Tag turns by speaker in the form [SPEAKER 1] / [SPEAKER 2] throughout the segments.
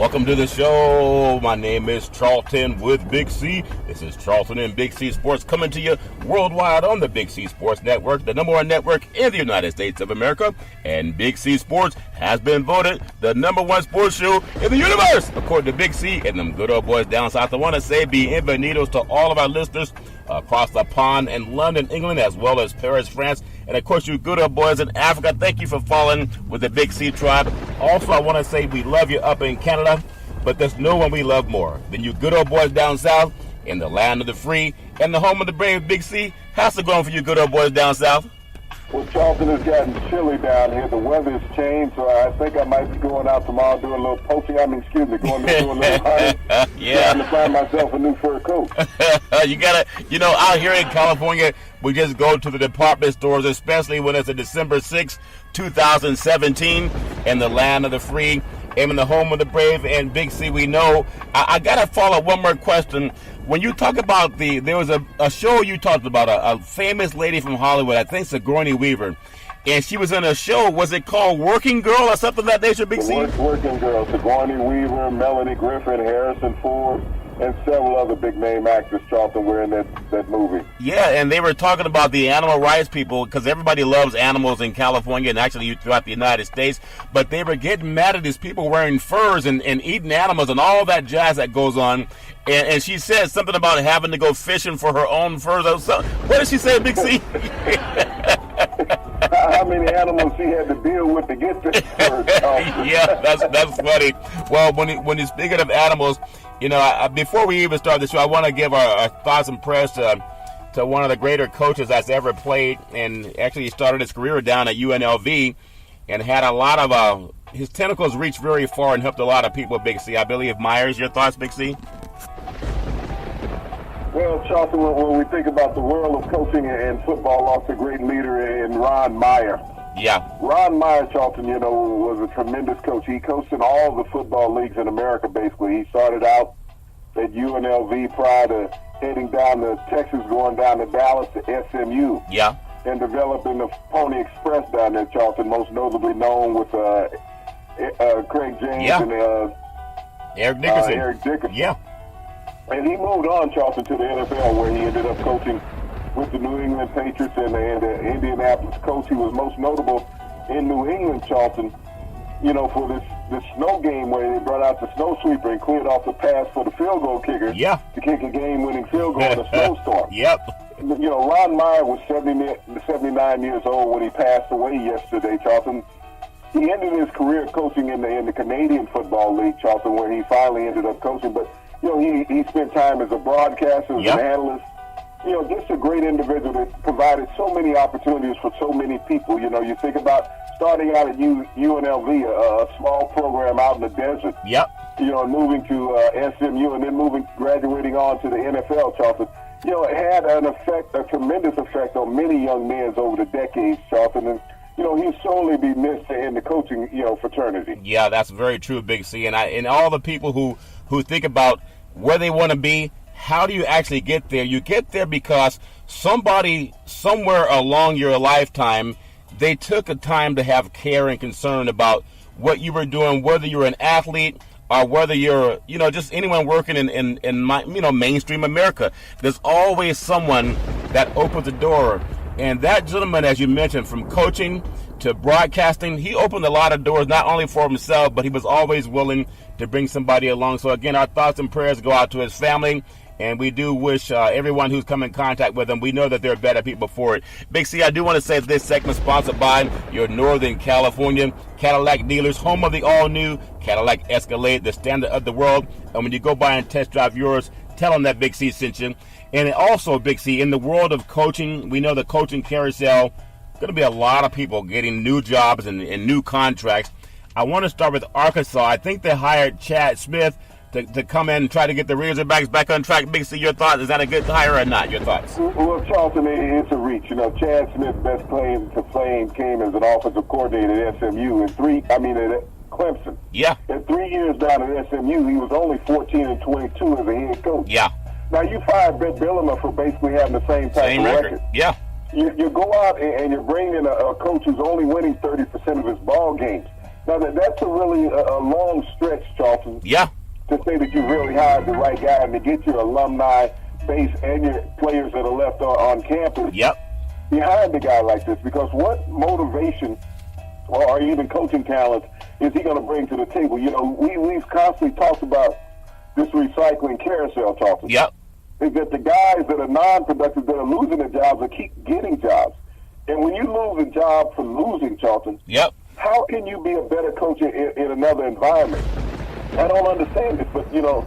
[SPEAKER 1] Welcome to the show. My name is Charlton with Big C. This is Charlton and Big C Sports coming to you worldwide on the Big C Sports Network, the number one network in the United States of America. And Big C Sports has been voted the number one sports show in the universe, according to Big C and them good old boys down south. I want to say bienvenidos to all of our listeners across the pond in London, England, as well as Paris, France. And, of course, you good old boys in Africa, thank you for following with the Big C tribe. Also, I want to say we love you up in Canada, but there's no one we love more than you good old boys down south in the land of the free and the home of the brave. Big C, how's it going for you good old boys down south?
[SPEAKER 2] Well, Charlton, has gotten chilly down here. The weather's changed, so I think I might be going out tomorrow doing a little poaching. Going to do a little hunting.
[SPEAKER 1] Yeah.
[SPEAKER 2] Trying to find myself a new fur coat.
[SPEAKER 1] You gotta, out here in California, we just go to the department stores, especially when it's a December 6th, 2017, in the land of the free and in the home of the brave. And Big C, we know. I gotta follow one more question. When you talk about there was a show you talked about, a famous lady from Hollywood, I think Sigourney Weaver, and she was in a show, was it called Working Girl or something like that nature, Big C?
[SPEAKER 2] Working Girl, Sigourney Weaver, Melanie Griffin, Harrison Ford, and several other big-name actors, Charlton, were in that movie.
[SPEAKER 1] Yeah, and they were talking about the animal rights people, because everybody loves animals in California and actually throughout the United States, but they were getting mad at these people wearing furs and eating animals and all that jazz that goes on. And she said something about having to go fishing for her own furs. So, what did she say, Big C?
[SPEAKER 2] How many animals she had to deal with to get this fur?
[SPEAKER 1] Yeah, that's funny. Well, when you're speaking of animals, before we even start the show, I want to give our thoughts and prayers to one of the greater coaches that's ever played, and actually he started his career down at UNLV and had a lot of his tentacles reached very far and helped a lot of people, Big C. I believe Myers. Your thoughts, Big C?
[SPEAKER 2] Well, Charlton, when we think about the world of coaching and football, lost a great leader in Ron Meyer.
[SPEAKER 1] Yeah.
[SPEAKER 2] Ron Meyer, Charlton, was a tremendous coach. He coached in all the football leagues in America, basically. He started out at UNLV prior to heading down to Texas, going down to Dallas to SMU.
[SPEAKER 1] Yeah.
[SPEAKER 2] And developing the Pony Express down there, Charlton, most notably known with Craig James and
[SPEAKER 1] Eric Dickerson. Yeah.
[SPEAKER 2] And he moved on, Charlton, to the NFL, where he ended up coaching with the New England Patriots and the Indianapolis Colts. He was most notable in New England, Charlton, for this snow game where they brought out the snow sweeper and cleared off the pass for the field goal kicker to kick a game-winning field goal in a snowstorm.
[SPEAKER 1] Yep.
[SPEAKER 2] Ron Meyer was 79 years old when he passed away yesterday, Charlton. He ended his career coaching in the Canadian Football League, Charlton, where he finally ended up coaching. But he spent time as a broadcaster, as an analyst. Just a great individual that provided so many opportunities for so many people. You think about starting out at UNLV, a small program out in the desert.
[SPEAKER 1] Yep.
[SPEAKER 2] Moving to SMU and then graduating on to the NFL, Charlton. It had a tremendous effect on many young men over the decades, Charlton. And he'll solely be missed in the coaching, fraternity.
[SPEAKER 1] Yeah, that's very true, Big C. And all the people who think about where they want to be, how do you actually get there? You get there because somebody somewhere along your lifetime, they took a time to have care and concern about what you were doing, whether you're an athlete or whether you're, just anyone working in mainstream America. There's always someone that opens the door. And that gentleman, as you mentioned, from coaching to broadcasting, he opened a lot of doors, not only for himself, but he was always willing to bring somebody along. So, again, our thoughts and prayers go out to his family, and we do wish everyone who's come in contact with him, we know that there are better people for it. Big C, I do want to say this segment sponsored by your Northern California Cadillac dealers, home of the all-new Cadillac Escalade, the standard of the world. And when you go by and test drive yours, tell them that Big C sent you. And also, Big C, in the world of coaching, we know the coaching carousel, going to be a lot of people getting new jobs and new contracts. I want to start with Arkansas. I think they hired Chad Smith to come in and try to get the Razorbacks back on track. Big C, your thoughts? Is that a good hire or not? Your thoughts?
[SPEAKER 2] Well, Charlton, it's a reach. Chad Smith's best claim to fame came as an offensive coordinator at SMU at Clemson.
[SPEAKER 1] Yeah.
[SPEAKER 2] And 3 years down at SMU, he was only 14-22 as a head coach.
[SPEAKER 1] Yeah.
[SPEAKER 2] Now, you fired Brett Bielema for basically having the same type of record.
[SPEAKER 1] Yeah.
[SPEAKER 2] You go out and you bring in a coach who's only winning 30% of his ball games. Now, that's a really a long stretch, Charlton,
[SPEAKER 1] Yeah.
[SPEAKER 2] to say that you really hired the right guy and to get your alumni base and your players that are left on campus
[SPEAKER 1] Yep.
[SPEAKER 2] behind a guy like this. Because what motivation or even coaching talent is he going to bring to the table? You know, we've constantly talked about this recycling carousel, Charlton.
[SPEAKER 1] Yep.
[SPEAKER 2] Is that the guys that are non-productive, that are losing their jobs, will keep getting jobs. And when you lose a job for losing, Charlton,
[SPEAKER 1] Yep.
[SPEAKER 2] how can you be a better coach in another environment? I don't understand this, but, you know,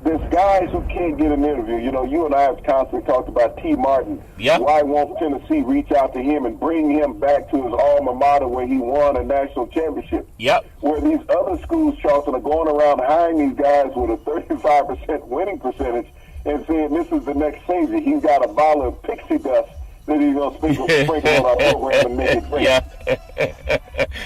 [SPEAKER 2] there's guys who can't get an interview. You know, you and I have constantly talked about T. Martin.
[SPEAKER 1] Yeah.
[SPEAKER 2] Why won't Tennessee reach out to him and bring him back to his alma mater where he won a national championship?
[SPEAKER 1] Yep.
[SPEAKER 2] Where these other schools, Charlton, are going around hiring these guys with a 35% winning percentage and saying this is the next savior. He's got a bottle of pixie dust that he's going to sprinkle on our program and make it great.
[SPEAKER 1] Yeah.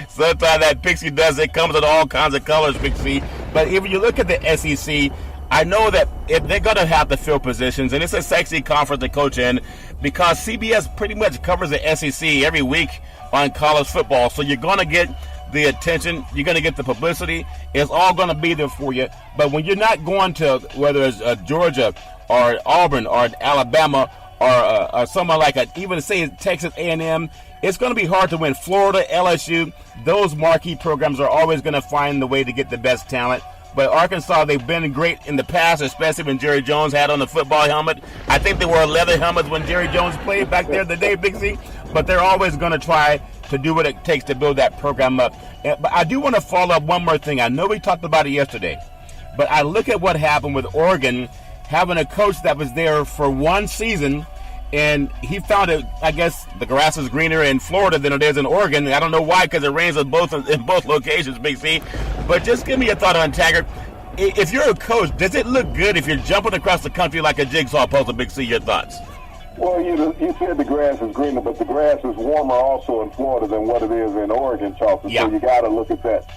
[SPEAKER 1] Sometimes that pixie dust, it comes in all kinds of colors, Big C. But if you look at the SEC, I know that if they're going to have to fill positions, and it's a sexy conference to coach in because CBS pretty much covers the SEC every week on college football. So you're going to get the attention, you're going to get the publicity. It's all going to be there for you. But when you're not going to, whether it's Georgia or Auburn or Alabama or someone like even say Texas A&M, it's going to be hard to win. Florida, LSU, those marquee programs are always going to find the way to get the best talent. But Arkansas, they've been great in the past, especially when Jerry Jones had on the football helmet. I think they wore leather helmets when Jerry Jones played back there the day, Big C. But they're always going to try to do what it takes to build that program up. But I do want to follow up one more thing. I know we talked about it yesterday, but I look at what happened with Oregon having a coach that was there for one season, and he found it, I guess, the grass is greener in Florida than it is in Oregon. I don't know why, because it rains in both locations, Big C. But just give me your thought on Taggart. If you're a coach, does it look good if you're jumping across the country like a jigsaw puzzle, Big C? Your thoughts?
[SPEAKER 2] Well, you said the grass is greener, but the grass is warmer also in Florida than what it is in Oregon, Charlton.
[SPEAKER 1] Yeah.
[SPEAKER 2] So you got to look at that.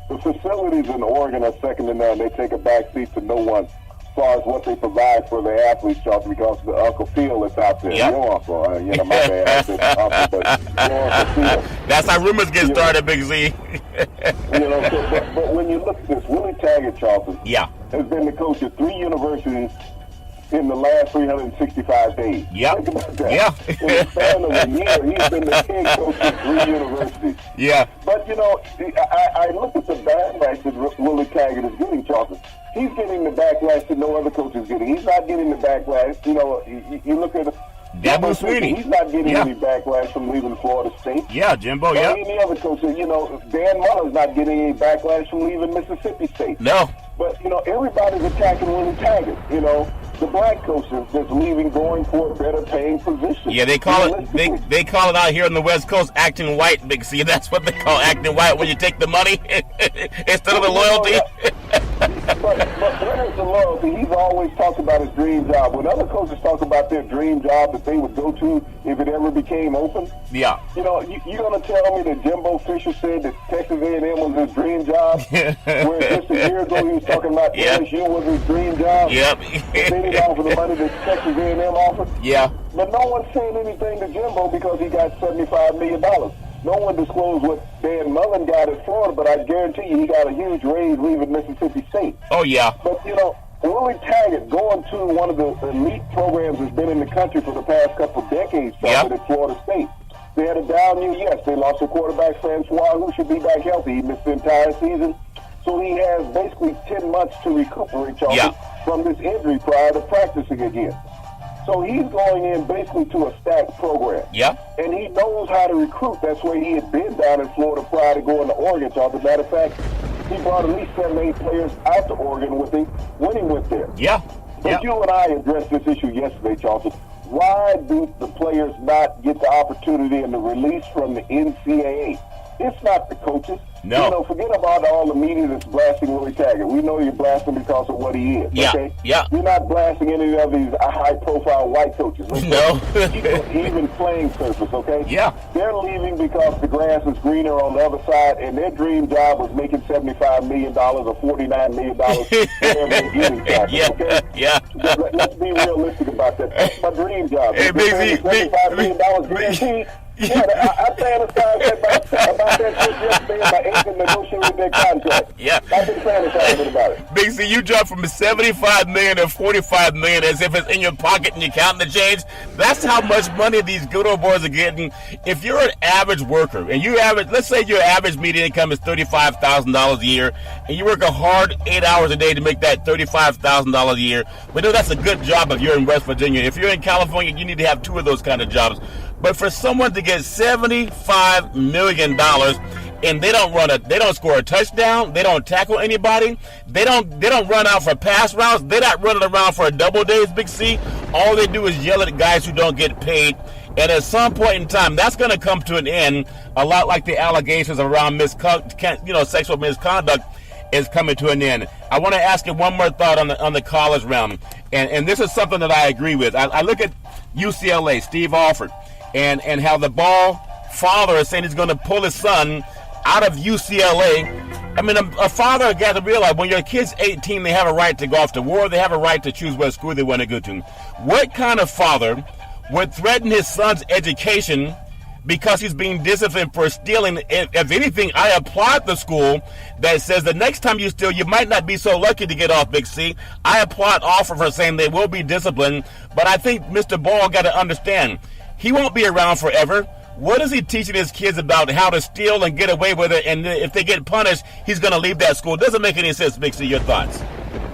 [SPEAKER 2] The facilities in Oregon are second to none. They take a back seat to no one as far as what they provide for their athletes, Charlton, because the Uncle Phil is out there.
[SPEAKER 1] Yep.
[SPEAKER 2] Your uncle, my bad. I said uncle, but your Uncle Phil.
[SPEAKER 1] That's how rumors get started, Big Z.
[SPEAKER 2] But when you look at this, Willie Taggart, Charlton,
[SPEAKER 1] Yeah.
[SPEAKER 2] has been the coach of 3 universities in the last 365 days.
[SPEAKER 1] Yep.
[SPEAKER 2] Think about that.
[SPEAKER 1] Yeah.
[SPEAKER 2] In the span of a year, he's been the head coach of 3 universities.
[SPEAKER 1] Yeah.
[SPEAKER 2] But, I look at the backlash that Willie Taggart is getting, Charlton. He's getting the backlash that no other coach is getting. He's not getting the backlash. You look at
[SPEAKER 1] Jimbo Sweeney.
[SPEAKER 2] He's not getting
[SPEAKER 1] Yeah.
[SPEAKER 2] any backlash from leaving Florida State.
[SPEAKER 1] Yeah, Jimbo,
[SPEAKER 2] Or
[SPEAKER 1] yeah.
[SPEAKER 2] any other coach. Dan Mullen's not getting any backlash from leaving Mississippi State.
[SPEAKER 1] No.
[SPEAKER 2] But, everybody's attacking Willie Taggart. The black coach that's leaving, going for a better paying position.
[SPEAKER 1] Yeah, they call it they call it out here on the West Coast acting white, Big C. That's what they call acting white when you take the money instead of the loyalty.
[SPEAKER 2] But where is the loyalty? He's always talked about his dream job. When other coaches talk about their dream job that they would go to if it ever became open,
[SPEAKER 1] Yeah.
[SPEAKER 2] you're going to tell me that Jimbo Fisher said that Texas A&M was his dream job, where just a year ago he was talking about
[SPEAKER 1] Yep.
[SPEAKER 2] LSU was his dream job.
[SPEAKER 1] Yep.
[SPEAKER 2] They didn't offer the money that Texas A&M offered.
[SPEAKER 1] Yeah.
[SPEAKER 2] But no one's saying anything to Jimbo because he got $75 million. No one disclosed what Dan Mullen got at Florida, but I guarantee you he got a huge raise leaving Mississippi State.
[SPEAKER 1] Oh, yeah.
[SPEAKER 2] But, Willie Taggart going to one of the elite programs that's been in the country for the past couple of decades,
[SPEAKER 1] Yep.
[SPEAKER 2] at Florida State. They had a down year, yes. They lost their quarterback, Francois, who should be back healthy. He missed the entire season. So he has basically 10 months to recuperate, Charlton,
[SPEAKER 1] Yeah.
[SPEAKER 2] from this injury prior to practicing again. So he's going in basically to a stacked program.
[SPEAKER 1] Yeah.
[SPEAKER 2] And he knows how to recruit. That's where he had been down in Florida prior to going to Oregon. So, as a matter of fact, he brought at least 7 or 8 players out to Oregon with him when he went there.
[SPEAKER 1] Yeah.
[SPEAKER 2] But
[SPEAKER 1] Yeah.
[SPEAKER 2] you and I addressed this issue yesterday, Charlton. Why do the players not get the opportunity and the release from the NCAA? It's not the coaches.
[SPEAKER 1] No.
[SPEAKER 2] Forget about all the media that's blasting Willie Taggart. We know you're blasting because of what he is.
[SPEAKER 1] Yeah,
[SPEAKER 2] Okay?
[SPEAKER 1] yeah.
[SPEAKER 2] You're not blasting any of these high-profile white coaches.
[SPEAKER 1] No.
[SPEAKER 2] Even playing surface, okay?
[SPEAKER 1] Yeah.
[SPEAKER 2] They're leaving because the grass is greener on the other side, and their dream job was making $75 million or $49 million whatever they're getting,
[SPEAKER 1] Yeah.
[SPEAKER 2] okay?
[SPEAKER 1] Yeah.
[SPEAKER 2] Let's be realistic about that. That's my dream job.
[SPEAKER 1] Hey,
[SPEAKER 2] If they're
[SPEAKER 1] Big Z,
[SPEAKER 2] paying $75 million guaranteed, Yeah, I fantasized about that shit yesterday. My agent negotiated their contract.
[SPEAKER 1] Yeah.
[SPEAKER 2] I've been fantasizing about it.
[SPEAKER 1] Big C, you jumped from 75 million to 45 million as if it's in your pocket and you're counting the change. That's how much money these good old boys are getting. If you're an average worker and you average, let's say your average median income is $35,000 a year, and you work a hard 8 hours a day to make that $35,000 a year. We know that's a good job if you're in West Virginia. If you're in California, you need to have 2 of those kind of jobs. But for someone to get $75 million and they don't score a touchdown, they don't tackle anybody, they don't run out for pass routes, they're not running around for a double days, Big C. All they do is yell at guys who don't get paid. And at some point in time, that's going to come to an end, a lot like the allegations around sexual misconduct is coming to an end. I want to ask you one more thought on the college realm, and this is something that I agree with. I look at UCLA, Steve Alford, and how the Ball father is saying he's going to pull his son out of UCLA. I mean, a father got to realize when your kid's 18, they have a right to go off to war. They have a right to choose what school they want to go to. What kind of father would threaten his son's education because he's being disciplined for stealing? If anything, I applaud the school that says the next time you steal, you might not be so lucky to get off, Big C. I applaud Alford for saying they will be disciplined, but I think Mr. Ball got to understand he won't be around forever. What is he teaching his kids about how to steal and get away with it? And if they get punished, he's going to leave that school. It doesn't make any sense, Big C. Your thoughts?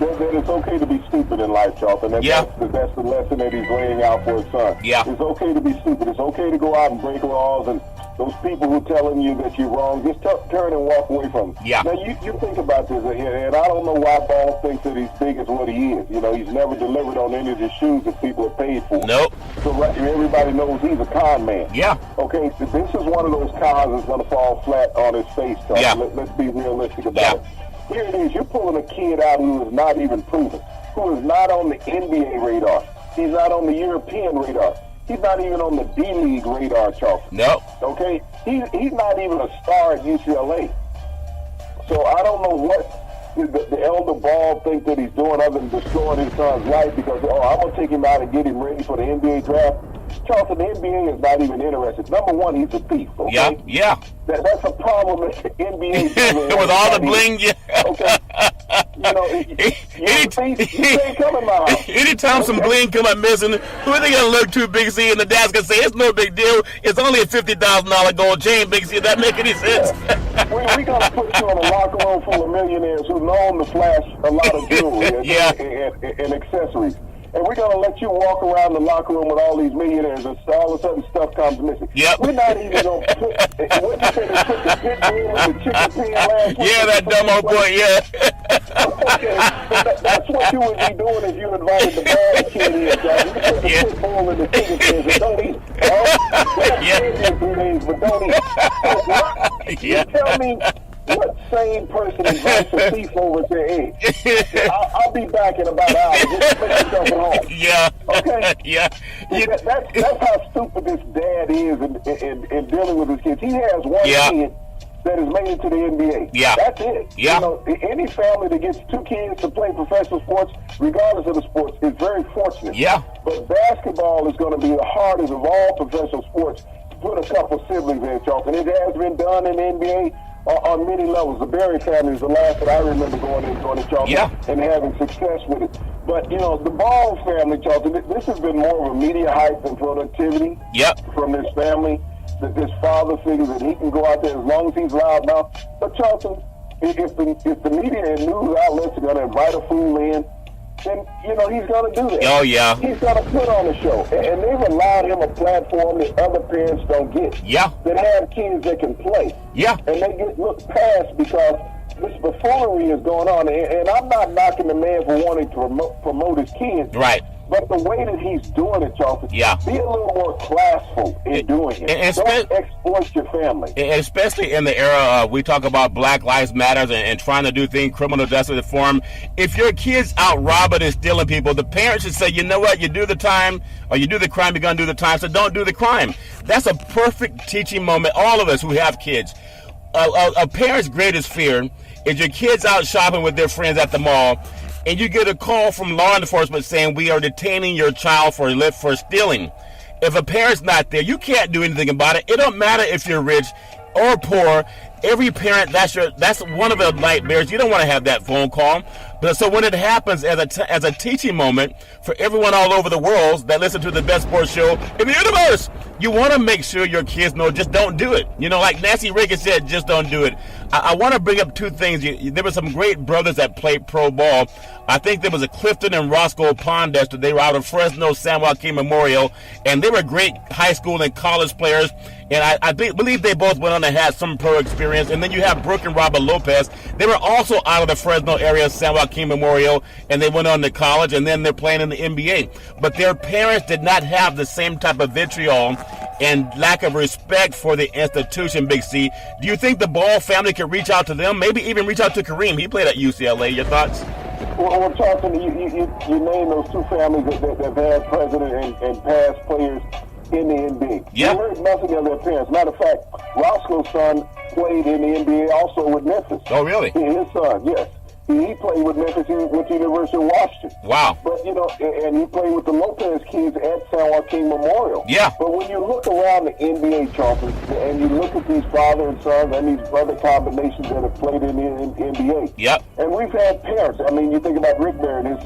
[SPEAKER 2] That it's okay to be stupid in life, Charlton. That's the lesson that he's laying out for his son.
[SPEAKER 1] Yeah.
[SPEAKER 2] It's okay to be stupid. It's okay to go out and break laws, and those people who telling you that you're wrong, just turn and walk away from them.
[SPEAKER 1] Yeah.
[SPEAKER 2] Now, you think about this, and I don't know why Ball thinks that he's big as what he is. You know, he's never delivered on any of the shoes that people have paid for.
[SPEAKER 1] Nope.
[SPEAKER 2] So everybody knows he's a con man.
[SPEAKER 1] Yeah.
[SPEAKER 2] Okay, so this is one of those cons that's going to fall flat on his face, Charlton.
[SPEAKER 1] Yeah.
[SPEAKER 2] Let's be realistic about it. Here it is, you're pulling a kid out who is not even proven, who is not on the NBA radar. He's not on the European radar. He's not even on the D-League radar, Charlton.
[SPEAKER 1] Nope.
[SPEAKER 2] Okay? He's not even a star at UCLA. So I don't know what the elder Ball thinks that he's doing other than destroying his son's life because, I'm going to take him out and get him ready for the NBA draft. Charlton, the NBA is not even interested. Number one, he's a thief, okay?
[SPEAKER 1] Yeah.
[SPEAKER 2] That's a problem that the NBA
[SPEAKER 1] with all the bling, yeah.
[SPEAKER 2] Okay. You know, you ain't coming my house.
[SPEAKER 1] Anytime some bling come up missing, who are they going to look to, Big C? And the dad's going to say, it's no big deal. It's only a $50,000 gold chain, Big C. Does that make any sense?
[SPEAKER 2] We're going to put you in a locker room full of millionaires who know to flash a lot of jewelry and accessories. And we're going to let you walk around the locker room with all these millionaires and all of a sudden stuff comes missing.
[SPEAKER 1] Yep.
[SPEAKER 2] We're not even going to put, what you say, they took the pit bull and the chicken pen last week?
[SPEAKER 1] Yeah, that dumb old boy, yeah.
[SPEAKER 2] Okay, that's what you would be doing if you invited the bad kid in, John. You put the pit bull and the chicken pens and don't eat. In 3 days, but don't eat. You tell me what sane person invites a thief over to their egg? I'll be back in about an hour. Just make yourself at home.
[SPEAKER 1] Yeah.
[SPEAKER 2] Okay?
[SPEAKER 1] Yeah.
[SPEAKER 2] That's how stupid this dad is in dealing with his kids. He has one kid that is made it to the NBA.
[SPEAKER 1] Yeah.
[SPEAKER 2] That's it.
[SPEAKER 1] Yeah.
[SPEAKER 2] You know, any family that gets 2 kids to play professional sports, regardless of the sports, is very fortunate.
[SPEAKER 1] Yeah.
[SPEAKER 2] But basketball is going to be the hardest of all professional sports to put a couple siblings in, Charlton. It has been done in the NBA on many levels. The Berry family is the last that I remember going to Charlton and having success with it. But, you know, the Ball family, Charlton, this has been more of a media hype than productivity from this family. That this father figures that he can go out there as long as he's loud now. But Charlton, if the media and news outlets are going to invite a fool in, then, you know, he's going to do that.
[SPEAKER 1] Oh, yeah.
[SPEAKER 2] He's going to put on a show. And they've allowed him a platform that other parents don't get.
[SPEAKER 1] Yeah.
[SPEAKER 2] That have kids that can play.
[SPEAKER 1] Yeah.
[SPEAKER 2] And they get looked past because this buffoonery is going on. And I'm not knocking the man for wanting to promote his kids.
[SPEAKER 1] Right.
[SPEAKER 2] But the way that he's doing it, Charlton, be a little more classful in doing it. Don't exploit your family.
[SPEAKER 1] Especially in the era we talk about Black Lives Matters and trying to do things criminal justice reform. If your kid's out robbing and stealing people, the parents should say, you know what, you do the time or you do the crime, you're going to do the time, so don't do the crime. That's a perfect teaching moment. All of us who have kids. A parent's greatest fear is your kids out shopping with their friends at the mall, and you get a call from law enforcement saying we are detaining your child for stealing. If a parent's not there, you can't do anything about it. It don't matter if you're rich or poor. Every parent, that's one of the nightmares. You don't want to have that phone call. But so when it happens as a teaching moment for everyone all over the world that listen to the best sports show in the universe, you want to make sure your kids know, just don't do it. You know, like Nancy Reagan said, just don't do it. I want to bring up two things. There were some great brothers that played pro ball. I think there was a Clifton and Roscoe Pondester. They were out of Fresno San Joaquin Memorial, and they were great high school and college players. And I believe they both went on to have some pro experience. And then you have Brooke and Robert Lopez. They were also out of the Fresno area, San Joaquin Memorial, and they went on to college, and then they're playing in the NBA. But their parents did not have the same type of vitriol and lack of respect for the institution, Big C. Do you think the Ball family could reach out to them? Maybe even reach out to Kareem. He played at UCLA. Your thoughts?
[SPEAKER 2] Well, Charlton, you name those two families that have had president and past players in the NBA.
[SPEAKER 1] Yeah.
[SPEAKER 2] You heard nothing of their parents. Matter of fact, Roscoe's son played in the NBA also with Memphis.
[SPEAKER 1] Oh, really?
[SPEAKER 2] His son, yes. He played with Memphis. He went to the University of Washington.
[SPEAKER 1] Wow.
[SPEAKER 2] But, you know, and he played with the Lopez kids at San Joaquin Memorial.
[SPEAKER 1] Yeah.
[SPEAKER 2] But when you look around the NBA, Charlton, and you look at these father and son and these brother combinations that have played in the NBA.
[SPEAKER 1] Yep.
[SPEAKER 2] And we've had parents. I mean, you think about Rick Barry and his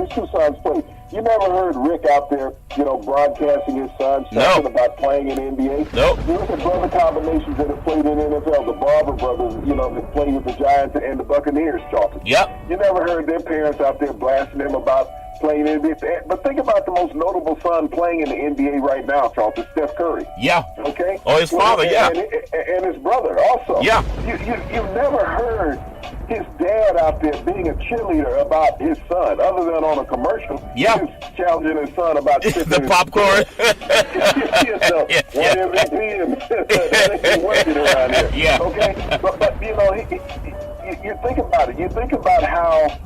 [SPEAKER 2] two sons played. You never heard Rick out there, you know, broadcasting his sons talking about playing in the NBA.
[SPEAKER 1] Nope.
[SPEAKER 2] You look at brother combinations that have played in the NFL, the Barber brothers, you know, that played with the Giants and the Buccaneers, Charlton.
[SPEAKER 1] Yep.
[SPEAKER 2] You never heard their parents out there blasting them about playing in the NBA. But think about the most notable son playing in the NBA right now, Charlton, Steph Curry.
[SPEAKER 1] Yeah.
[SPEAKER 2] Okay?
[SPEAKER 1] Oh, his father, yeah.
[SPEAKER 2] And his brother also.
[SPEAKER 1] Yeah.
[SPEAKER 2] You've never heard his dad out there being a cheerleader about his son, other than on a commercial.
[SPEAKER 1] Yeah.
[SPEAKER 2] He was challenging his son about
[SPEAKER 1] the popcorn.
[SPEAKER 2] One MVP and that ain't working around here.
[SPEAKER 1] Yeah.
[SPEAKER 2] Okay? But you know, you think about it. You think about how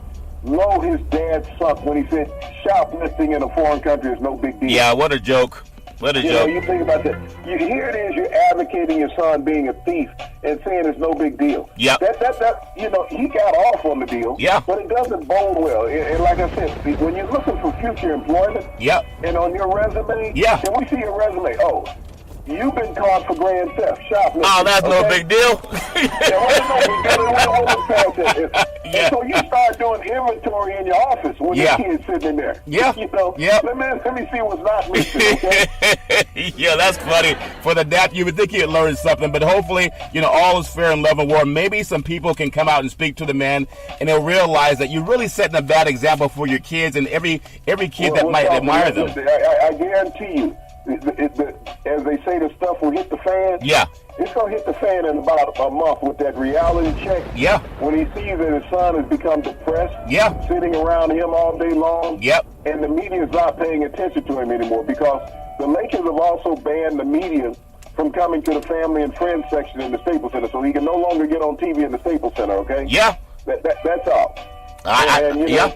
[SPEAKER 2] low his dad sunk when he said shoplifting in a foreign country is no big deal.
[SPEAKER 1] Yeah, what a joke. What a
[SPEAKER 2] You
[SPEAKER 1] joke.
[SPEAKER 2] know, you think about that. Here it is, you're advocating your son being a thief and saying it's no big deal.
[SPEAKER 1] Yep.
[SPEAKER 2] That you know, he got off on the deal.
[SPEAKER 1] Yeah.
[SPEAKER 2] But it doesn't bode well. And like I said, when you're looking for future employment,
[SPEAKER 1] Yep.
[SPEAKER 2] and on your resume,
[SPEAKER 1] Yeah.
[SPEAKER 2] and we see your resume, oh, you've been caught for grand theft, shoplifting.
[SPEAKER 1] Oh, that's no
[SPEAKER 2] okay?
[SPEAKER 1] big deal.
[SPEAKER 2] And so you start doing inventory in your office when
[SPEAKER 1] Yeah.
[SPEAKER 2] the kid's sitting in there.
[SPEAKER 1] Yeah.
[SPEAKER 2] You know,
[SPEAKER 1] Yeah.
[SPEAKER 2] let me see what's not missing, okay?
[SPEAKER 1] Yeah, that's funny. For the dad, you would think he'd learn something, but hopefully, you know, all is fair in love and war. Maybe some people can come out and speak to the man, and they'll realize that you're really setting a bad example for your kids and every kid that might admire them.
[SPEAKER 2] I guarantee you, as they say, the stuff will hit the fan.
[SPEAKER 1] Yeah.
[SPEAKER 2] It's going to hit the fan in about a month with that reality check.
[SPEAKER 1] Yeah.
[SPEAKER 2] When he sees that his son has become depressed.
[SPEAKER 1] Yeah.
[SPEAKER 2] Sitting around him all day long.
[SPEAKER 1] Yep.
[SPEAKER 2] And the media is not paying attention to him anymore because the Lakers have also banned the media from coming to the family and friends section in the Staples Center, so he can no longer get on TV in the Staples Center, okay?
[SPEAKER 1] Yeah.
[SPEAKER 2] That's all. And, you know,
[SPEAKER 1] yeah.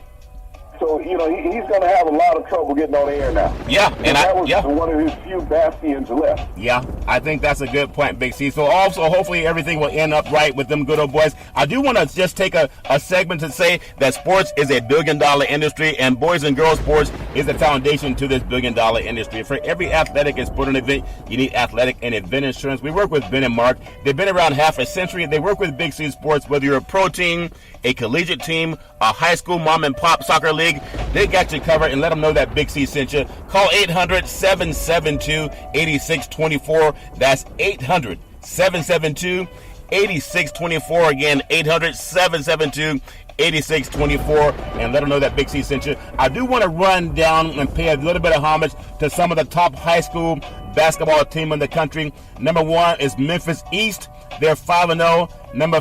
[SPEAKER 2] So, you know, he's going to have a lot of trouble getting on the air now.
[SPEAKER 1] Yeah.
[SPEAKER 2] And that was one of his few bastions left.
[SPEAKER 1] Yeah, I think that's a good point, Big C. So also, hopefully everything will end up right with them good old boys. I do want to just take a segment to say that sports is a billion-dollar industry, and boys and girls sports is the foundation to this billion-dollar industry. For every athletic and sporting event, you need athletic and event insurance. We work with Ben and Mark. They've been around half a century. They work with Big C Sports, whether you're a pro team, a collegiate team, a high school mom and pop soccer league, they got you covered, and let them know that Big C sent you. Call 800-772-8624. That's 800-772-8624. Again, 800-772-8624, and let them know that Big C sent you. I do want to run down and pay a little bit of homage to some of the top high school basketball team in the country. Number one is Memphis East. They're 5-0. Number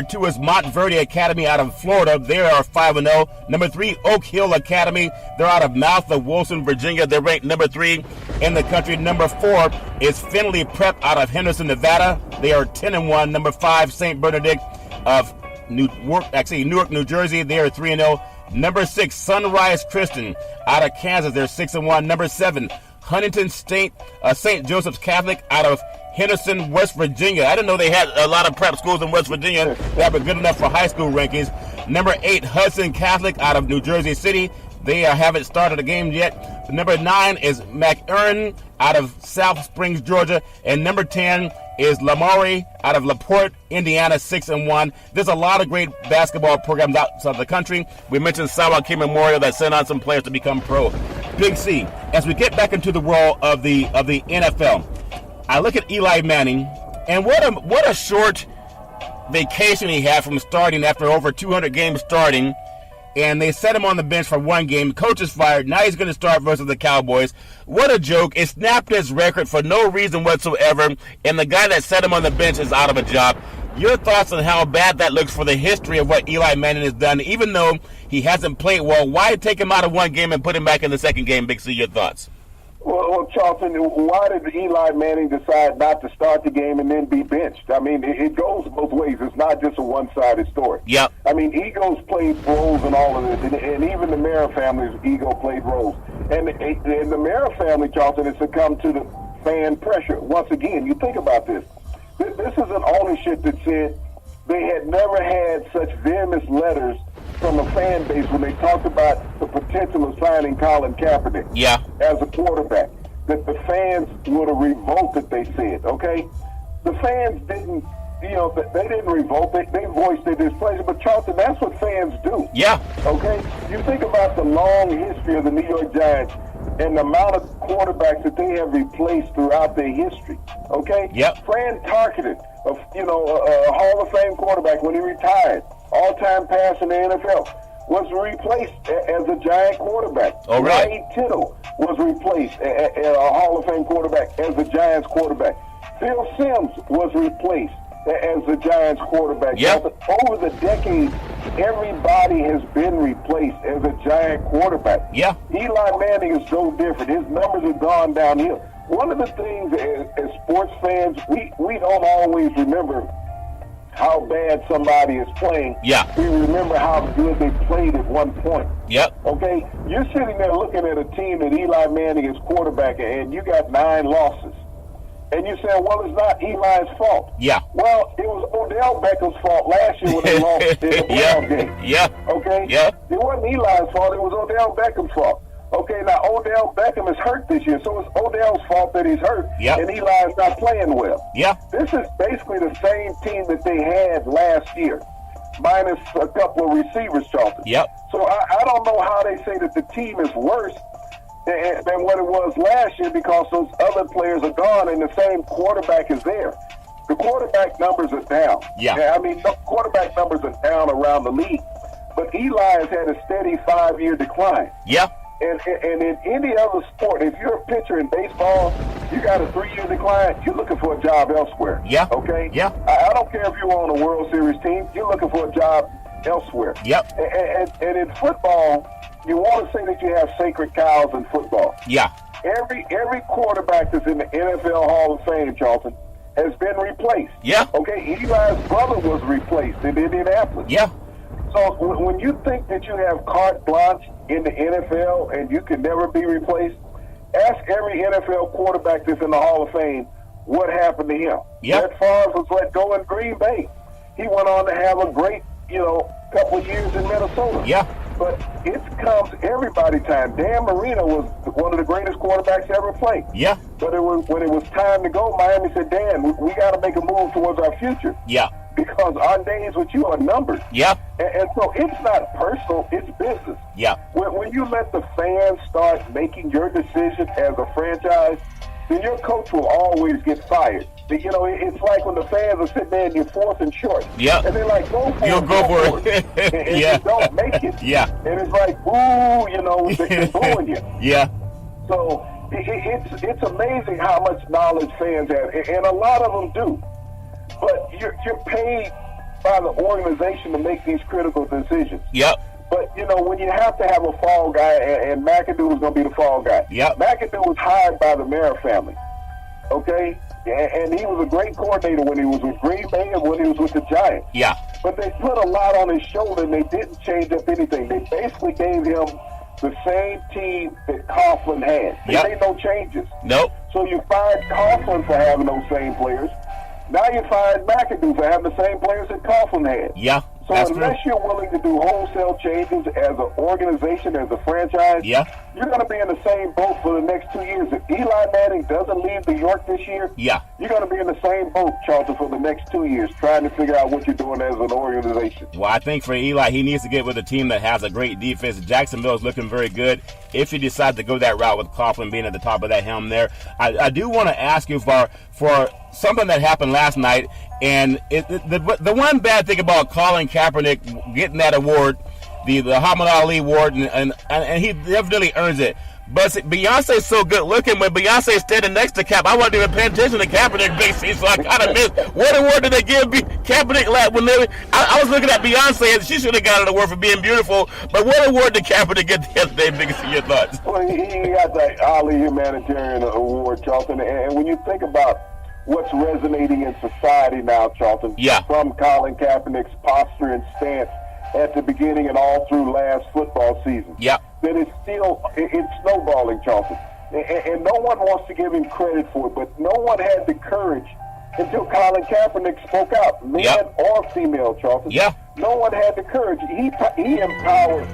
[SPEAKER 1] two is Montverde Academy out of Florida. They are 5-0. Number 3, Oak Hill Academy. They're out of Malta, Wilson, Virginia. They're ranked number 3 in the country. Number 4 is Finley Prep out of Henderson, Nevada. They are 10-1. Number 5, St. Bernadette of Newark, New Jersey. They are 3-0. Number 6, Sunrise Christian out of Kansas. They're 6-1. Number 7, Huntington St. Joseph's Catholic out of Henderson, West Virginia. I didn't know they had a lot of prep schools in West Virginia that were good enough for high school rankings. Number 8, Hudson Catholic out of New Jersey City. They haven't started a game yet. Number 9 is McEwen out of South Springs, Georgia. And number 10 is Lamari out of LaPorte, Indiana, 6-1. There's a lot of great basketball programs outside of the country. We mentioned St. Joaquin Memorial that sent on some players to become pro. Big C, as we get back into the world of the NFL, I look at Eli Manning, and what a short vacation he had from starting after over 200 games starting. And they set him on the bench for one game. Coach is fired. Now he's going to start versus the Cowboys. What a joke. It snapped his record for no reason whatsoever. And the guy that set him on the bench is out of a job. Your thoughts on how bad that looks for the history of what Eli Manning has done, even though he hasn't played well? Why take him out of one game and put him back in the second game, Big C? Your thoughts?
[SPEAKER 2] Well, Charlton, why did Eli Manning decide not to start the game and then be benched? I mean, it goes both ways. It's not just a one-sided story.
[SPEAKER 1] Yep.
[SPEAKER 2] I mean, egos played roles in all of this, and even the Mara family's ego played roles. And the Mara family, Charlton, has succumbed to the fan pressure. Once again, you think about this. This is an ownership that said they had never had such vehement letters from a fan base when they talked about the potential of signing Colin Kaepernick as a quarterback, that the fans would have revolted, they said, okay? The fans didn't, they didn't revolt. They voiced their displeasure. But, Charlton, that's what fans do. Yeah. Okay? You think about the long history of the New York Giants and the amount of quarterbacks that they have replaced throughout their history, okay?
[SPEAKER 1] Yep.
[SPEAKER 2] Fran Tarkenton, a Hall of Fame quarterback when he retired, all-time pass in the NFL, was replaced as a Giant quarterback.
[SPEAKER 1] Oh, right.
[SPEAKER 2] Ray Tittle was replaced as a Hall of Fame quarterback as a Giants quarterback. Phil Simms was replaced as the Giants quarterback.
[SPEAKER 1] Yep.
[SPEAKER 2] Over the decades, everybody has been replaced as a Giant quarterback.
[SPEAKER 1] Yeah. Eli
[SPEAKER 2] Manning is so different. His numbers have gone downhill. One of the things as sports fans, we don't always remember how bad somebody is playing.
[SPEAKER 1] Yeah.
[SPEAKER 2] We remember how good they played at one point.
[SPEAKER 1] Yep.
[SPEAKER 2] Okay? You're sitting there looking at a team that Eli Manning is quarterback, and you got 9 losses. And you say, well, it's not Eli's fault.
[SPEAKER 1] Yeah.
[SPEAKER 2] Well, it was Odell Beckham's fault last year when they lost in the playoff game.
[SPEAKER 1] Yeah.
[SPEAKER 2] Okay?
[SPEAKER 1] Yeah.
[SPEAKER 2] It wasn't Eli's fault. It was Odell Beckham's fault. Okay, now Odell Beckham is hurt this year, so it's Odell's fault that he's hurt, and Eli's not playing well.
[SPEAKER 1] Yeah.
[SPEAKER 2] This is basically the same team that they had last year, minus a couple of receivers, Charlton.
[SPEAKER 1] Yep.
[SPEAKER 2] So I don't know how they say that the team is worse than what it was last year because those other players are gone and the same quarterback is there. The quarterback numbers are down.
[SPEAKER 1] Yeah.
[SPEAKER 2] I mean, the quarterback numbers are down around the league, but Eli has had a steady 5-year decline.
[SPEAKER 1] Yeah.
[SPEAKER 2] And in any other sport, if you're a pitcher in baseball, you got a 3-year decline, you're looking for a job elsewhere.
[SPEAKER 1] Yeah.
[SPEAKER 2] Okay?
[SPEAKER 1] Yeah.
[SPEAKER 2] I don't care if you're on a World Series team, you're looking for a job elsewhere.
[SPEAKER 1] Yep.
[SPEAKER 2] And in football, you want to say that you have sacred cows in football.
[SPEAKER 1] Yeah.
[SPEAKER 2] Every quarterback that's in the NFL Hall of Fame, Charlton, has been replaced.
[SPEAKER 1] Yeah.
[SPEAKER 2] Okay? Eli's brother was replaced in Indianapolis.
[SPEAKER 1] Yeah.
[SPEAKER 2] So when you think that you have carte blanche in the NFL and you can never be replaced, ask every NFL quarterback that's in the Hall of Fame what happened to him.
[SPEAKER 1] Yep.
[SPEAKER 2] Brett Favre was let go in Green Bay. He went on to have a great, couple of years in Minnesota.
[SPEAKER 1] Yeah.
[SPEAKER 2] But it comes everybody time. Dan Marino was one of the greatest quarterbacks ever played.
[SPEAKER 1] Yeah.
[SPEAKER 2] But when it was time to go, Miami said, Dan, we got to make a move towards our future.
[SPEAKER 1] Yeah.
[SPEAKER 2] Because our days with you are numbered.
[SPEAKER 1] Yeah.
[SPEAKER 2] And so it's not personal, it's business.
[SPEAKER 1] Yeah.
[SPEAKER 2] When you let the fans start making your decision as a franchise, then your coach will always get fired. It's like when the fans are sitting there and you're fourth and short.
[SPEAKER 1] Yeah.
[SPEAKER 2] And they're like, go for it.
[SPEAKER 1] You'll go for it.
[SPEAKER 2] And
[SPEAKER 1] Yeah.
[SPEAKER 2] you don't make it.
[SPEAKER 1] Yeah.
[SPEAKER 2] And it's like, boo, they're booing you.
[SPEAKER 1] Yeah.
[SPEAKER 2] So it's amazing how much knowledge fans have. And a lot of them do. But you're paid by the organization to make these critical decisions.
[SPEAKER 1] Yep.
[SPEAKER 2] But, when you have to have a fall guy, and McAdoo was going to be the fall guy.
[SPEAKER 1] Yep.
[SPEAKER 2] McAdoo was hired by the Mara family, okay? And he was a great coordinator when he was with Green Bay and when he was with the Giants.
[SPEAKER 1] Yeah.
[SPEAKER 2] But they put a lot on his shoulder, and they didn't change up anything. They basically gave him the same team that Coughlin had. There ain't no changes.
[SPEAKER 1] Nope.
[SPEAKER 2] So you fired Coughlin for having those same players. Now you fired McAdoo for having the same players that Coughlin had.
[SPEAKER 1] Yeah.
[SPEAKER 2] So unless you're willing to do wholesale changes as an organization, as a franchise, you're going to be in the same boat for the next 2 years. If Eli Manning doesn't leave New York this year, you're going to be in the same boat, Charlton, for the next 2 years, trying to figure out what you're doing as an organization.
[SPEAKER 1] Well, I think for Eli, he needs to get with a team that has a great defense. Jacksonville is looking very good. If he decides to go that route with Coughlin being at the top of that helm there, I do want to ask you for something that happened last night. And the one bad thing about Colin Kaepernick getting that award, the Muhammad Ali award, and he definitely earns it. But Beyonce's so good looking. When Beyonce standing next to Cap, I wasn't even paying attention to Kaepernick, Big C, so I kind of missed. What award did they give Kaepernick? I was looking at Beyonce, and she should have got an award for being beautiful. But what award did Kaepernick get the other day, Big C? Your thoughts?
[SPEAKER 2] Well, he got the Ali Humanitarian Award, Charlton. And when you think about what's resonating in society now, Charlton, from Colin Kaepernick's posture and stance at the beginning and all through last football season, then it's snowballing, Charlton. And no one wants to give him credit for it, but no one had the courage until Colin Kaepernick spoke out, man or female, Charlton. No one had the courage. He empowered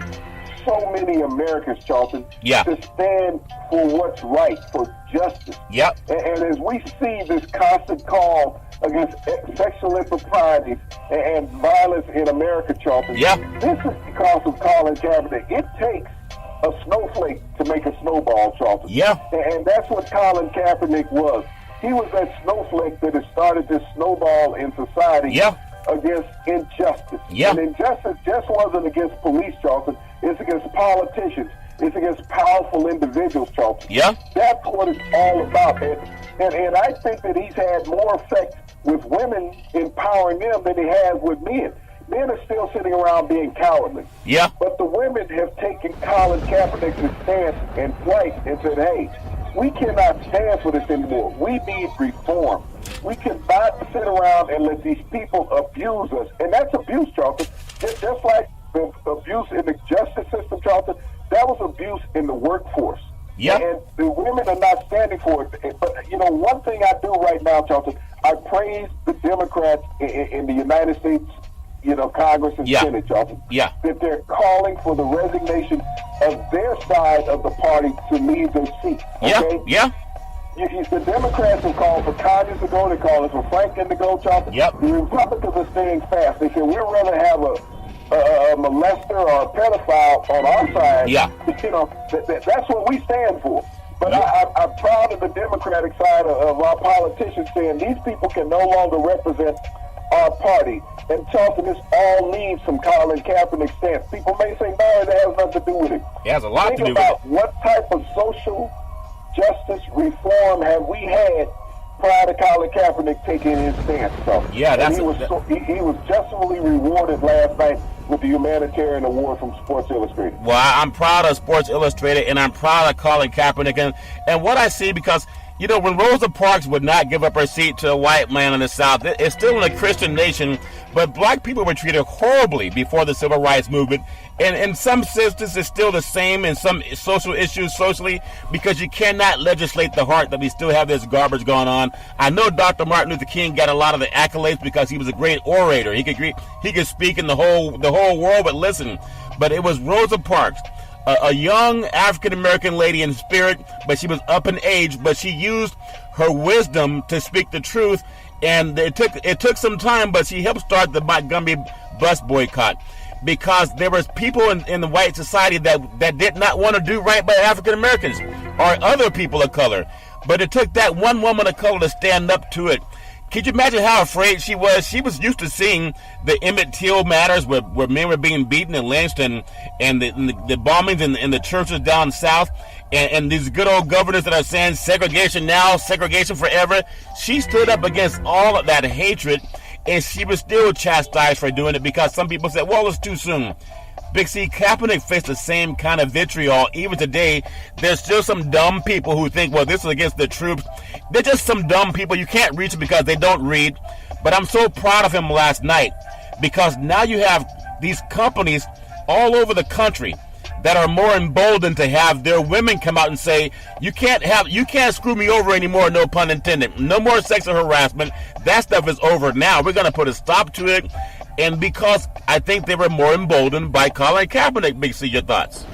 [SPEAKER 2] so many Americans, Charlton, to stand for what's right, for justice. And as we see this constant call against sexual improprieties and violence in America, Charlton, this is because of Colin Kaepernick. It takes a snowflake to make a snowball, Charlton. And that's what Colin Kaepernick was. He was that snowflake that has started this snowball in society against injustice. And injustice just wasn't against police, Charlton. It's against politicians. It's against powerful individuals, Charlton. That's what it's all about. And I think that he's had more effect with women empowering them than he has with men. Men are still sitting around being cowardly. But the women have taken Colin Kaepernick's stance and flight and said, hey, we cannot stand for this anymore. We need reform. We cannot sit around and let these people abuse us. And that's abuse, Charlton. Just like the abuse in the justice system, Charlton, that was abuse in the workforce. And the women are not standing for it. But, one thing I do right now, Charlton, I praise the Democrats in the United States, Congress and Senate, Charlton, that they're calling for the resignation of their side of the party to leave their seat. Okay? The Democrats have called for Conyers to go. They called for Franklin to go, Charlton. The Republicans are staying fast. They said, we'd rather have a molester or a pedophile on our side. That's what we stand for. But I'm proud of the Democratic side of our politicians saying these people can no longer represent our party. And Charlton, this all leaves from Colin Kaepernick's stance. People may say, no, it has nothing to do with it.
[SPEAKER 1] It has a lot to do with it.
[SPEAKER 2] Think about what type of social justice reform have we had prior to Colin Kaepernick taking his stance. So, he was justly rewarded last night with the Humanitarian Award from Sports Illustrated.
[SPEAKER 1] Well, I'm proud of Sports Illustrated, and I'm proud of Colin Kaepernick. And what I see, because when Rosa Parks would not give up her seat to a white man in the South, it's still in a Christian nation, but black people were treated horribly before the Civil Rights Movement. And in some senses, it's still the same in some social issues socially, because you cannot legislate the heart that we still have this garbage going on. I know Dr. Martin Luther King got a lot of the accolades because he was a great orator. He could speak in the whole world, but listen. But it was Rosa Parks, a young African-American lady in spirit, but she was up in age, but she used her wisdom to speak the truth. And it took some time, but she helped start the Montgomery bus boycott, because there was people in the white society that did not want to do right by African Americans or other people of color. But it took that one woman of color to stand up to it. Could you imagine how afraid she was? She was used to seeing the Emmett Till matters where men were being beaten and lynched and the bombings in the churches down south and these good old governors that are saying segregation now, segregation forever. She stood up against all of that hatred, and she was still chastised for doing it because some people said, well, it's too soon. Big C, Kaepernick faced the same kind of vitriol. Even today, there's still some dumb people who think, well, this is against the troops. They're just some dumb people. You can't reach them because they don't read. But I'm so proud of him last night, because now you have these companies all over the country that are more emboldened to have their women come out and say, you can't screw me over anymore, no pun intended. No more sexual harassment. That stuff is over now. We're going to put a stop to it. and because I think they were more emboldened by Colin Kaepernick. Big C, your thoughts?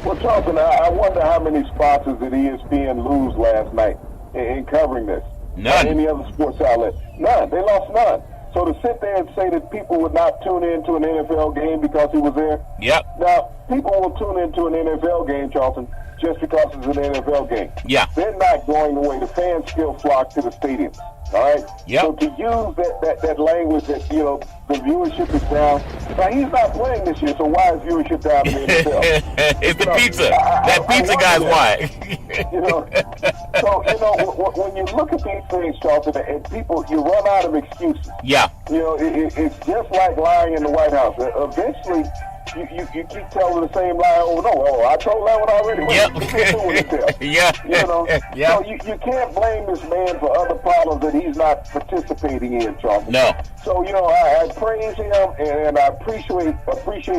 [SPEAKER 2] Well, Charlton, I wonder how many sponsors did ESPN lose last night in covering this?
[SPEAKER 1] None.
[SPEAKER 2] Any other sports outlet? None. They lost none. So to sit there and say that people would not tune in to an NFL game because he was there?
[SPEAKER 1] Yep.
[SPEAKER 2] Now, people will tune into an NFL game, Charlton, just because it's an NFL game.
[SPEAKER 1] Yeah.
[SPEAKER 2] They're not going away. The fans still flock to the stadiums. All right?
[SPEAKER 1] Yep.
[SPEAKER 2] So to use that language that, you know, the viewership is down. Now, he's not playing this year, so why is viewership down in the NFL?
[SPEAKER 1] It's the pizza. That pizza guy's why.
[SPEAKER 2] You know, so, you know, when you look at these things, Charlton, and people, you run out of excuses.
[SPEAKER 1] Yeah.
[SPEAKER 2] You know, it's just like lying in the White House. Eventually, you keep telling the same lie over and over. Oh, I told that one already.
[SPEAKER 1] Yep. Yeah.
[SPEAKER 2] You know,
[SPEAKER 1] yeah.
[SPEAKER 2] So you can't blame this man for other problems that he's not participating in, Charlton.
[SPEAKER 1] No.
[SPEAKER 2] So, you know, I praise him and I appreciate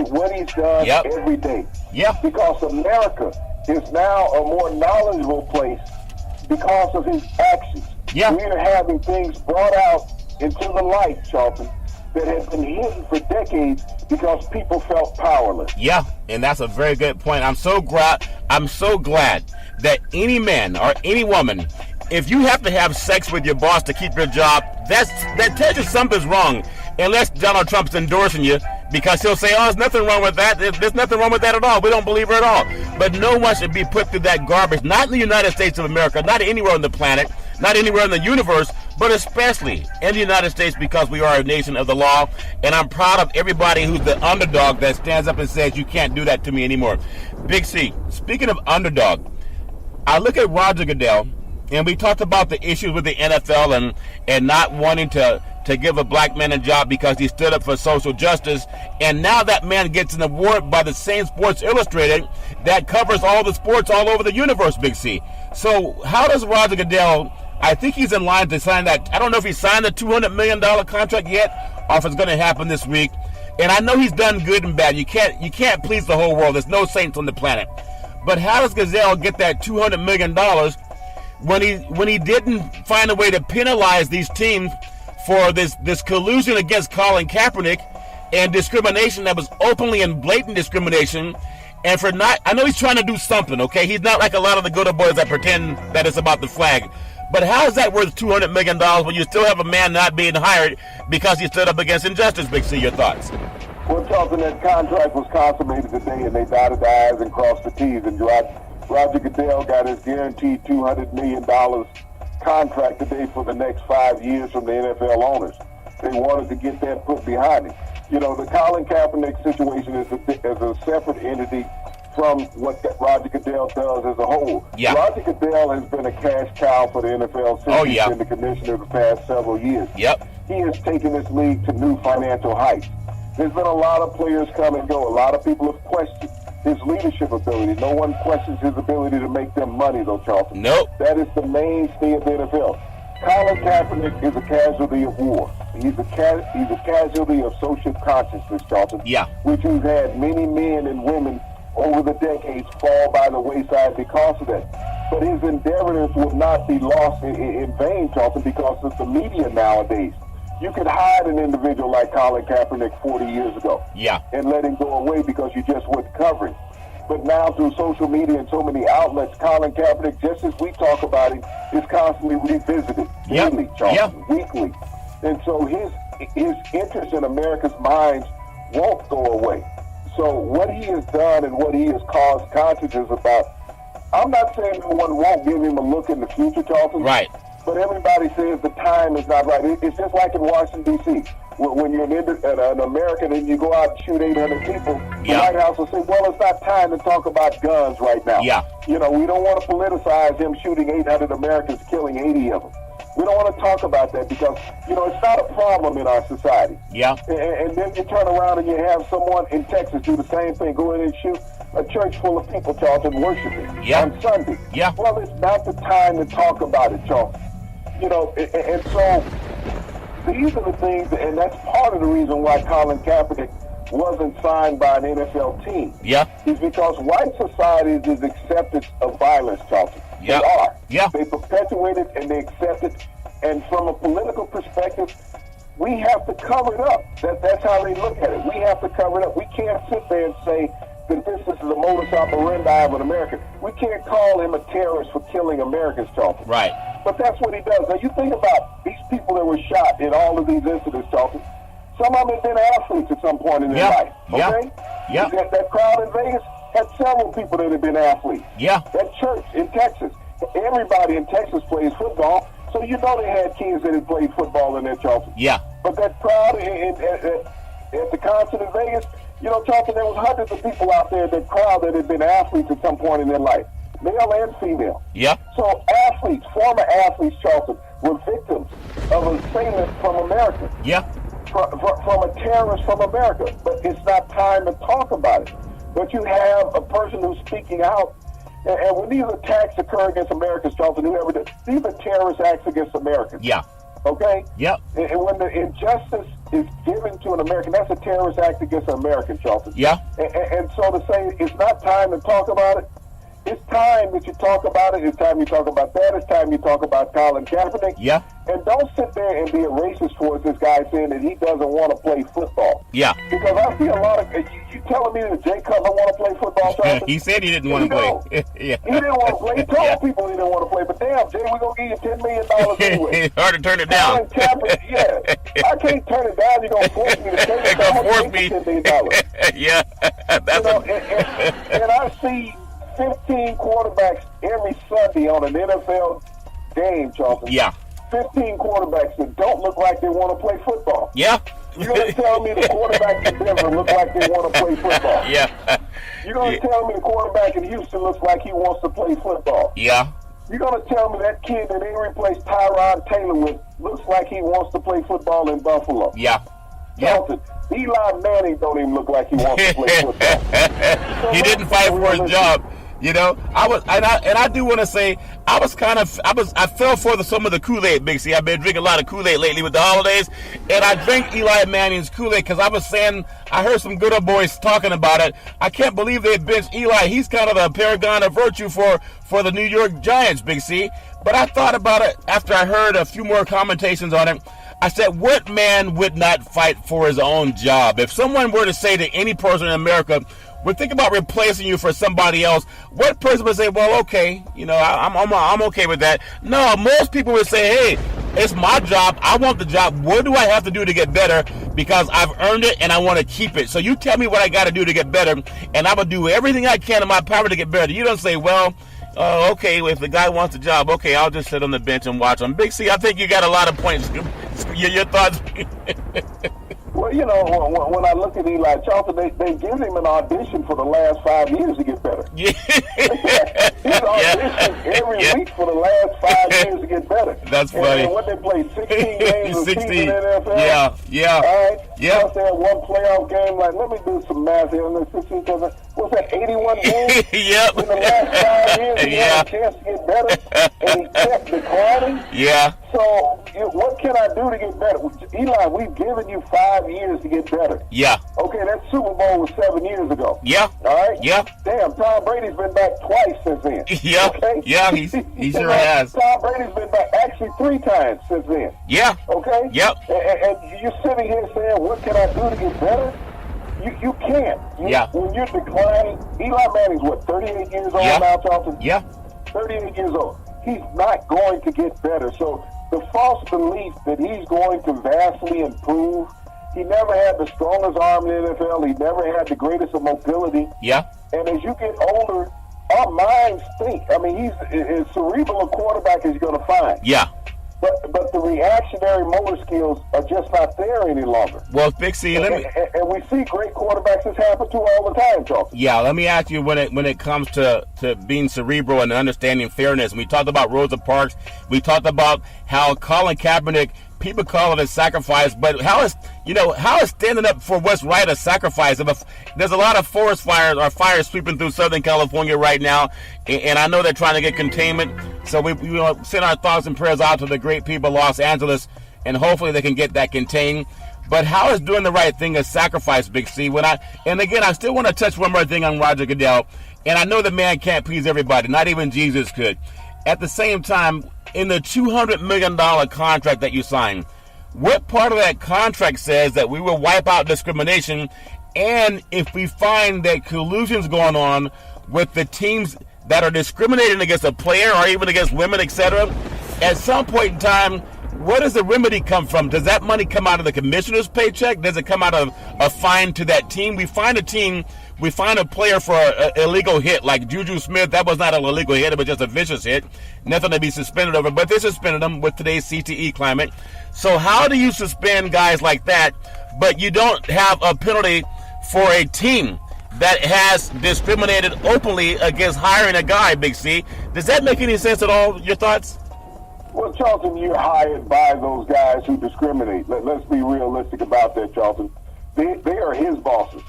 [SPEAKER 2] what he's done every day.
[SPEAKER 1] Yeah.
[SPEAKER 2] Because America is now a more knowledgeable place because of his actions.
[SPEAKER 1] Yeah.
[SPEAKER 2] We are having things brought out into the light, Charlton, that have been hidden for decades because people felt powerless.
[SPEAKER 1] Yeah, and that's a very good point. I'm so glad that any man or any woman, if you have to have sex with your boss to keep your job, that tells you something's wrong. Unless Donald Trump's endorsing you, because he'll say, oh, there's nothing wrong with that. There's nothing wrong with that at all. We don't believe her at all. But no one should be put through that garbage, not in the United States of America, not anywhere on the planet, not anywhere in the universe, but especially in the United States, because we are a nation of the law. And I'm proud of everybody who's the underdog that stands up and says, you can't do that to me anymore. Big C, speaking of underdog, I look at Roger Goodell, and we talked about the issues with the NFL and not wanting to give a black man a job because he stood up for social justice. And now that man gets an award by the same Sports Illustrated that covers all the sports all over the universe, Big C. So how does Roger Goodell, I think he's in line to sign that. I don't know if he signed the $200 million contract yet or if it's going to happen this week. And I know he's done good and bad. You can't please the whole world. There's no saints on the planet. But how does Goodell get that $200 million when he didn't find a way to penalize these teams for this collusion against Colin Kaepernick and discrimination that was openly and blatant discrimination? And for not, I know he's trying to do something, okay? He's not like a lot of the good boys that pretend that it's about the flag. But how is that worth $200 million when you still have a man not being hired because he stood up against injustice? Big C, your thoughts?
[SPEAKER 2] Well, Charlton, that contract was consummated today, and they dotted the I's and crossed the T's. And Roger Goodell got his guaranteed $200 million contract today for the next 5 years from the NFL owners. They wanted to get that put behind him. You know, the Colin Kaepernick situation is a separate entity from what Roger Goodell does as a whole.
[SPEAKER 1] Yeah.
[SPEAKER 2] Roger Goodell has been a cash cow for the NFL since he's been the commissioner the past several years.
[SPEAKER 1] Yep.
[SPEAKER 2] He has taken this league to new financial heights. There's been a lot of players come and go. A lot of people have questioned his leadership ability. No one questions his ability to make them money, though, Charlton.
[SPEAKER 1] Nope.
[SPEAKER 2] That is the mainstay of the NFL. Colin Kaepernick is a casualty of war. He's a casualty of social consciousness, Charlton.
[SPEAKER 1] Yeah.
[SPEAKER 2] Which has had many men and women over the decades fall by the wayside because of that. But his endeavors will not be lost in vain, Charlton, because of the media nowadays. You could hide an individual like Colin Kaepernick 40 years ago and let him go away because you just wouldn't cover him. But now through social media and so many outlets, Colin Kaepernick, just as we talk about him, is constantly revisited daily, Charlton, weekly. And so his interest in America's minds won't go away. So what he has done and what he has caused consciences about, I'm not saying no one won't give him a look in the future, Charlton.
[SPEAKER 1] Right.
[SPEAKER 2] But everybody says the time is not right. It's just like in Washington, D.C. When you're an American and you go out and shoot 800 people, the White House will say, well, it's not time to talk about guns right now.
[SPEAKER 1] Yeah.
[SPEAKER 2] You know, we don't want to politicize him shooting 800 Americans, killing 80 of them. We don't want to talk about that because, you know, it's not a problem in our society.
[SPEAKER 1] Yeah.
[SPEAKER 2] And then you turn around and you have someone in Texas do the same thing, go in and shoot a church full of people, Charlton, worshiping on Sunday.
[SPEAKER 1] Yeah.
[SPEAKER 2] Well, it's not the time to talk about it, Charlton. You know, and so these are the things, and that's part of the reason why Colin Kaepernick wasn't signed by an NFL team.
[SPEAKER 1] Yeah.
[SPEAKER 2] Is because white society is acceptance of violence, Charlton.
[SPEAKER 1] Yeah.
[SPEAKER 2] They are.
[SPEAKER 1] Yeah.
[SPEAKER 2] They perpetuate it and they accept it. And from a political perspective, we we have to cover it up. That's how they look at it. We have to cover it up. We can't sit there and say that this is the modus operandi of an American. We can't call him a terrorist for killing Americans, Charlton.
[SPEAKER 1] Right.
[SPEAKER 2] But that's what he does. Now, you think about these people that were shot in all of these incidents, Charlton. Some of them have been athletes at some point in their life. Okay?
[SPEAKER 1] Yeah.
[SPEAKER 2] That crowd in Vegas had several people that have been athletes.
[SPEAKER 1] Yeah.
[SPEAKER 2] That church in Texas, everybody in Texas plays football, so you know they had kids that had played football in there, Charlton.
[SPEAKER 1] Yeah.
[SPEAKER 2] But that crowd at the concert in Vegas, you know, Charlton, there was hundreds of people out there, that crowd that had been athletes at some point in their life, male and female.
[SPEAKER 1] Yeah.
[SPEAKER 2] So athletes, former athletes, Charlton, were victims of an assailant from America.
[SPEAKER 1] Yeah.
[SPEAKER 2] From a terrorist from America. But it's not time to talk about it. But you have a person who's speaking out, and when these attacks occur against Americans, Charlton, whoever did, these are terrorist acts against Americans.
[SPEAKER 1] Yeah.
[SPEAKER 2] Okay?
[SPEAKER 1] Yep.
[SPEAKER 2] And when the injustice is given to an American, that's a terrorist act against an American, Charlton.
[SPEAKER 1] Yeah.
[SPEAKER 2] And so to say it's not time to talk about it, it's time that you talk about it. It's time you talk about that. It's time you talk about Colin Kaepernick.
[SPEAKER 1] Yeah.
[SPEAKER 2] And don't sit there and be a racist towards this guy saying that he doesn't want to play football.
[SPEAKER 1] Yeah.
[SPEAKER 2] Because I see a lot of you telling me that Jay Cutler want to play football, Charlton?
[SPEAKER 1] He said he didn't want to play.
[SPEAKER 2] Yeah. He didn't want to play. He told people he didn't want to play. But damn, Jay, we're going to give you $10 million anyway.
[SPEAKER 1] It's hard to turn it down.
[SPEAKER 2] Colin Kaepernick, yeah. I can't turn it down. You're going to force me to take it.
[SPEAKER 1] You're gonna force me.
[SPEAKER 2] $10 million.
[SPEAKER 1] Yeah. That's
[SPEAKER 2] and I see 15 quarterbacks every Sunday on an NFL game, Charlton.
[SPEAKER 1] Yeah.
[SPEAKER 2] 15 quarterbacks that don't look like they want to play football.
[SPEAKER 1] Yeah.
[SPEAKER 2] You're going to tell me the quarterback in Denver look like they want to play football.
[SPEAKER 1] Yeah.
[SPEAKER 2] You're going to tell me the quarterback in Houston looks like he wants to play football.
[SPEAKER 1] Yeah.
[SPEAKER 2] You're going to tell me that kid that they replaced Tyrod Taylor with looks like he wants to play football in Buffalo.
[SPEAKER 1] Yeah.
[SPEAKER 2] Charlton, Eli Manning don't even look like he wants to play football.
[SPEAKER 1] He didn't fight for his job. You know, I do want to say I fell for some of the Kool-Aid, Big C. I've been drinking a lot of Kool-Aid lately with the holidays, and I drank Eli Manning's Kool-Aid because I was saying I heard some good old boys talking about it. I can't believe they benched Eli. He's kind of the paragon of virtue for the New York Giants, Big C. But I thought about it after I heard a few more commentations on it. I said, what man would not fight for his own job? If someone were to say to any person in America, we're thinking about replacing you for somebody else, what person would say, well, okay, you know, I'm okay with that? No, most people would say, hey, it's my job. I want the job. What do I have to do to get better? Because I've earned it and I want to keep it. So you tell me what I got to do to get better, and I will do everything I can in my power to get better. You don't say, well, okay, if the guy wants a job, okay, I'll just sit on the bench and watch him. Big C, I think you got a lot of points. Your thoughts?
[SPEAKER 2] Well, you know, when I look at Eli Charlton, they give him an audition for the last 5 years to get better.
[SPEAKER 1] Yeah.
[SPEAKER 2] He's auditioned every week for the last 5 years to get better.
[SPEAKER 1] That's funny.
[SPEAKER 2] And when they played 16 games a season in the NFL.
[SPEAKER 1] Yeah.
[SPEAKER 2] All right.
[SPEAKER 1] Yeah.
[SPEAKER 2] Plus they had one playoff game. Like, let me do some math here. What's that, 81 games?
[SPEAKER 1] Yep.
[SPEAKER 2] In the last 5 years, he had a chance to get better, and he kept declining.
[SPEAKER 1] Yeah.
[SPEAKER 2] So, what can I do to get better? Eli, we've given you 5 years to get better.
[SPEAKER 1] Yeah.
[SPEAKER 2] Okay, that Super Bowl was 7 years ago.
[SPEAKER 1] Yeah.
[SPEAKER 2] All right?
[SPEAKER 1] Yeah.
[SPEAKER 2] Damn, Tom Brady's been back twice since then.
[SPEAKER 1] Yeah.
[SPEAKER 2] Okay?
[SPEAKER 1] Yeah, he sure has.
[SPEAKER 2] Tom Brady's been back actually 3 times since then.
[SPEAKER 1] Yeah.
[SPEAKER 2] Okay?
[SPEAKER 1] Yep.
[SPEAKER 2] And you're sitting here saying, what can I do to get better? You can't. When you're declining, Eli Manning's what, 38 years old now, Charlton?
[SPEAKER 1] Yeah.
[SPEAKER 2] 38 years old. He's not going to get better. So the false belief that he's going to vastly improve, he never had the strongest arm in the NFL. He never had the greatest of mobility.
[SPEAKER 1] Yeah.
[SPEAKER 2] And as you get older, our minds think. I mean, he's as cerebral a quarterback as you're going to find.
[SPEAKER 1] Yeah.
[SPEAKER 2] But the reactionary motor skills are just not there any longer.
[SPEAKER 1] Well, Big C,
[SPEAKER 2] and we see great quarterbacks this happen to all the time, Charles.
[SPEAKER 1] Yeah, let me ask you when it comes to being cerebral and understanding fairness. We talked about Rosa Parks. We talked about how Colin Kaepernick, people call it a sacrifice, but how is standing up for what's right a sacrifice? There's a lot of forest fires or fires sweeping through Southern California right now, and I know they're trying to get containment. So we send our thoughts and prayers out to the great people of Los Angeles, and hopefully they can get that contained. But how is doing the right thing a sacrifice, Big C? I still want to touch one more thing on Roger Goodell, and I know the man can't please everybody, not even Jesus could. At the same time, in the $200 million contract that you signed, what part of that contract says that we will wipe out discrimination, and if we find that collusion's going on with the teams that are discriminating against a player or even against women, etc., at some point in time, where does the remedy come from? Does that money come out of the commissioner's paycheck? Does it come out of a fine to that team? We find a player for an illegal hit, like Juju Smith. That was not an illegal hit, it was just a vicious hit. Nothing to be suspended over, but they suspended him with today's CTE climate. So how do you suspend guys like that, but you don't have a penalty for a team that has discriminated openly against hiring a guy, Big C? Does that make any sense at all? Your thoughts?
[SPEAKER 2] Well, Charlton, you're hired by those guys who discriminate. Let's be realistic about that, Charlton. They are his bosses.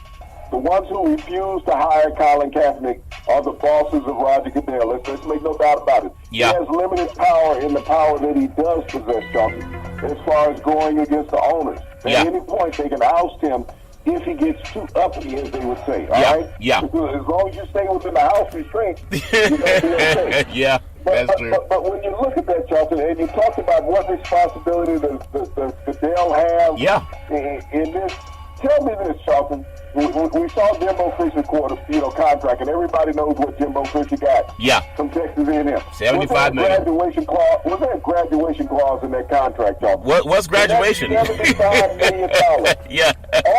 [SPEAKER 2] The ones who refuse to hire Colin Kaepernick are the bosses of Roger Goodell. Let's make no doubt about it.
[SPEAKER 1] Yeah.
[SPEAKER 2] He has limited power in the power that he does possess, Charlton, as far as going against the owners. At any point, they can oust him if he gets too uppity, as they would say. All right?
[SPEAKER 1] Yeah.
[SPEAKER 2] As long as you stay within the house restraints, you're going to be okay.
[SPEAKER 1] Yeah. That's true.
[SPEAKER 2] But when you look at that, Charlton, and you talked about what responsibility the Goodell have in this, tell me this, Charlton. We saw Jimbo Fisher contract, and everybody knows what Jimbo Fisher got.
[SPEAKER 1] Yeah.
[SPEAKER 2] From Texas A&M.
[SPEAKER 1] $75 million.
[SPEAKER 2] Was there a graduation clause in that contract, Charlton?
[SPEAKER 1] What's graduation?
[SPEAKER 2] $75 million.
[SPEAKER 1] Yeah.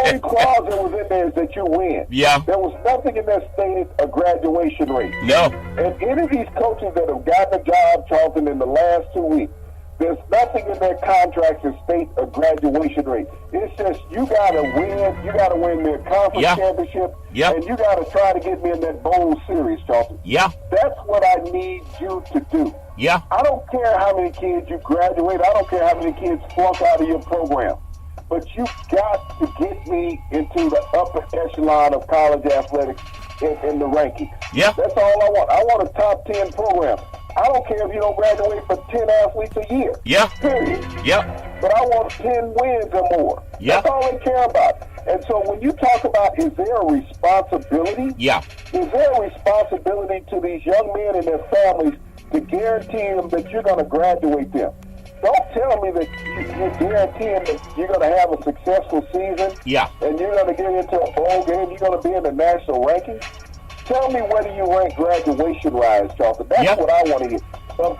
[SPEAKER 2] Only clause that was in there is that you win.
[SPEAKER 1] Yeah.
[SPEAKER 2] There was nothing in there stated a graduation rate.
[SPEAKER 1] No.
[SPEAKER 2] And any of these coaches that have gotten a job, Charlton, in the last 2 weeks, there's nothing in their contracts that state a graduation rate. It's just you gotta win. You gotta win their conference championship, and you gotta try to get me in that bowl series, Charlton.
[SPEAKER 1] Yeah.
[SPEAKER 2] That's what I need you to do.
[SPEAKER 1] Yeah.
[SPEAKER 2] I don't care how many kids you graduate. I don't care how many kids flunk out of your program. But you got to get me into the upper echelon of college athletics in the rankings.
[SPEAKER 1] Yeah.
[SPEAKER 2] That's all I want. I want a top 10 program. I don't care if you don't graduate for 10 athletes a year.
[SPEAKER 1] Yeah.
[SPEAKER 2] Period.
[SPEAKER 1] Yeah.
[SPEAKER 2] But I want 10 wins or more.
[SPEAKER 1] Yeah.
[SPEAKER 2] That's all they care about. And so when you talk about is there a responsibility?
[SPEAKER 1] Yeah.
[SPEAKER 2] Is there a responsibility to these young men and their families to guarantee them that you're going to graduate them? Don't tell me that you're guaranteeing that you're going to have a successful season.
[SPEAKER 1] Yeah.
[SPEAKER 2] And you're going to get into a bowl game. You're going to be in the national rankings. Tell me whether you rank graduation-wise, Charlton. That's what I want to hear. Of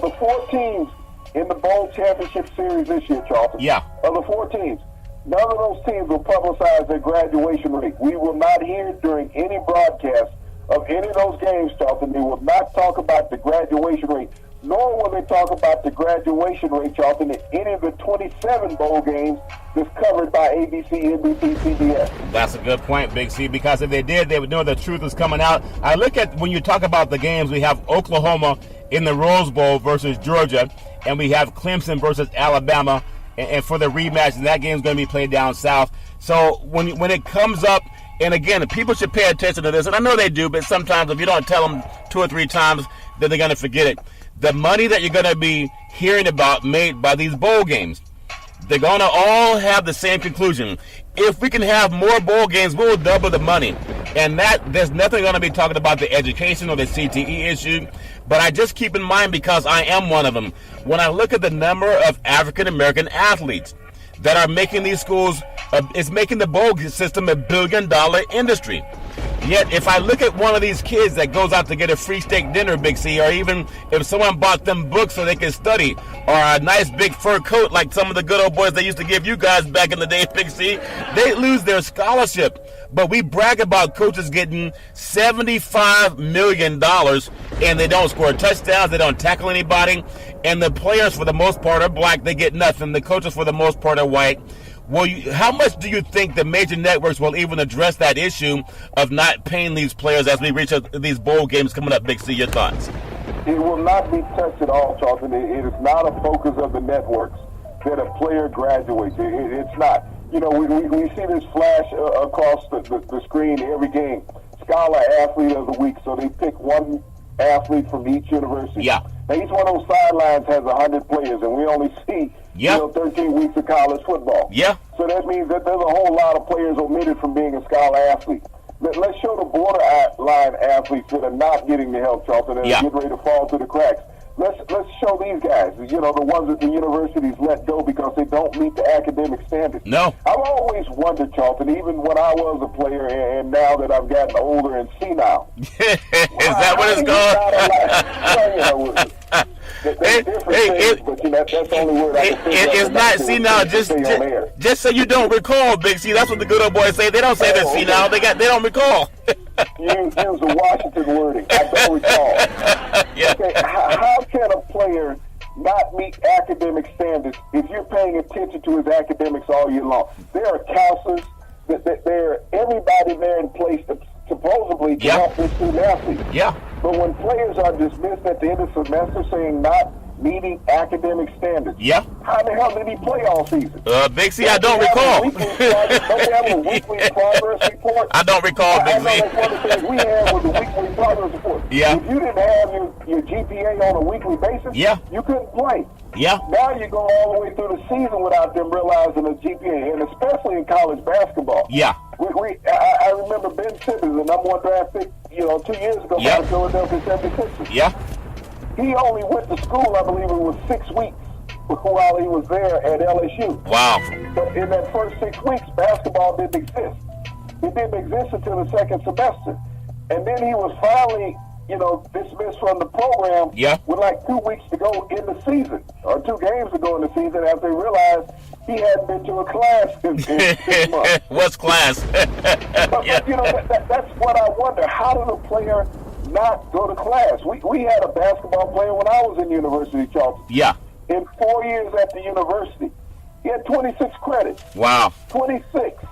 [SPEAKER 2] the 4 teams in the Bowl Championship Series this year, Charlton, of the 4 teams, none of those teams will publicize their graduation rate. We will not hear during any broadcast of any of those games, Charlton. They will not talk about the graduation rate, nor will they talk about the graduation rate, Charlton, in any of the 27 bowl games that's covered by ABC, NBC, CBS.
[SPEAKER 1] That's a good point, Big C, because if they did, they would know the truth is coming out. I look at, when you talk about the games, we have Oklahoma in the Rose Bowl versus Georgia, and we have Clemson versus Alabama, and for the rematch, and that game's going to be played down south. So when it comes up, and again, people should pay attention to this, and I know they do, but sometimes if you don't tell them 2 or 3 times, then they're going to forget it. The money that you're going to be hearing about made by these bowl games, they're going to all have the same conclusion. If we can have more bowl games, we'll double the money. And that there's nothing going to be talking about the education or the CTE issue. But I just keep in mind, because I am one of them, when I look at the number of African-American athletes that are making these schools, it's making the bowl system $1 billion industry. Yet, if I look at one of these kids that goes out to get a free steak dinner, Big C, or even if someone bought them books so they can study, or a nice big fur coat like some of the good old boys they used to give you guys back in the day, Big C, they lose their scholarship. But we brag about coaches getting $75 million, and they don't score touchdowns, they don't tackle anybody, and the players, for the most part, are black, they get nothing. The coaches, for the most part, are white. Well, how much do you think the major networks will even address that issue of not paying these players as we reach these bowl games coming up, Big C? Your thoughts?
[SPEAKER 2] It will not be touched at all, Charlton. It is not a focus of the networks that a player graduates. It's not. You know, we see this flash across the screen every game. Scholar Athlete of the Week. So they pick one athlete from each university.
[SPEAKER 1] Yeah.
[SPEAKER 2] Now, each one of those sidelines has 100 players, and we only see 13 weeks of college football.
[SPEAKER 1] Yeah.
[SPEAKER 2] So that means that there's a whole lot of players omitted from being a scholar athlete. Let's show the borderline athletes that are not getting the help, Charlton, and are getting ready to fall through the cracks. let's show these guys, the ones that the universities let go because they don't meet the academic standards.
[SPEAKER 1] No.
[SPEAKER 2] I've always wondered, Charlton, even when I was a player and now that I've gotten older and senile.
[SPEAKER 1] Is that what it's called?
[SPEAKER 2] But that's the only word I can think of.
[SPEAKER 1] It's not senile. Just so you don't recall, Big C. That's what the good old boys say. They don't say they're senile. They don't recall.
[SPEAKER 2] Use the Washington wording. I don't recall.
[SPEAKER 1] Yeah.
[SPEAKER 2] Okay, how can a player not meet academic standards if you're paying attention to his academics all year long? There are counselors. There are everybody there in place to supposedly to help this student athlete.
[SPEAKER 1] Yeah.
[SPEAKER 2] But when players are dismissed at the end of the semester saying not meeting academic standards, how the hell did he play all season?
[SPEAKER 1] Big C, I don't recall.
[SPEAKER 2] Don't they have a weekly progress report?
[SPEAKER 1] I don't recall, Big C.
[SPEAKER 2] I know that's one of the things we had was a weekly progress report.
[SPEAKER 1] Yeah.
[SPEAKER 2] If you didn't have your GPA on a weekly basis, you couldn't play.
[SPEAKER 1] Yeah.
[SPEAKER 2] Now you go all the way through the season without them realizing a GPA, and especially in college basketball.
[SPEAKER 1] Yeah.
[SPEAKER 2] I remember Ben Simmons, the number one draft pick, 2 years ago by the Philadelphia 76ers.
[SPEAKER 1] Yeah.
[SPEAKER 2] He only went to school, I believe it was 6 weeks while he was there at LSU.
[SPEAKER 1] Wow.
[SPEAKER 2] But in that first 6 weeks, basketball didn't exist. It didn't exist until the second semester. And then he was finally, dismissed from the program with like 2 weeks to go in the season, or 2 games to go in the season, after they realized he hadn't been to a class in 6 months.
[SPEAKER 1] What's class?
[SPEAKER 2] But that's what I wonder. How did a player not go to class? We had a basketball player when I was in university, Charlton.
[SPEAKER 1] Yeah.
[SPEAKER 2] In 4 years at the university, he had 26 credits.
[SPEAKER 1] Wow.
[SPEAKER 2] 26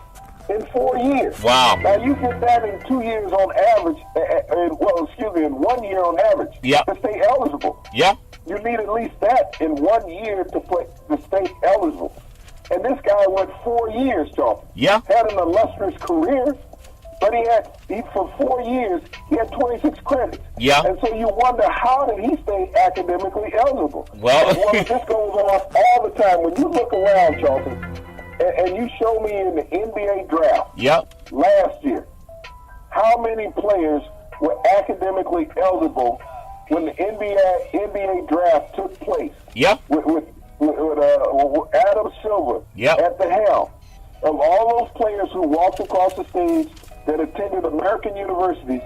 [SPEAKER 2] in 4 years.
[SPEAKER 1] Wow.
[SPEAKER 2] Now you get that in 2 years on average, in 1 year on average to stay eligible.
[SPEAKER 1] Yeah.
[SPEAKER 2] You need at least that in 1 year to stay eligible. And this guy went 4 years, Charlton.
[SPEAKER 1] Yeah.
[SPEAKER 2] Had an illustrious career, but for 4 years, he had 26 credits.
[SPEAKER 1] Yeah.
[SPEAKER 2] And so you wonder, how did he stay academically eligible?
[SPEAKER 1] Well,
[SPEAKER 2] this goes on all the time. When you look around, Charlton, and you show me in the NBA draft last year, how many players were academically eligible when the NBA draft took place?
[SPEAKER 1] Yeah.
[SPEAKER 2] With Adam Silver at the helm. Of all those players who walked across the stage that attended American universities,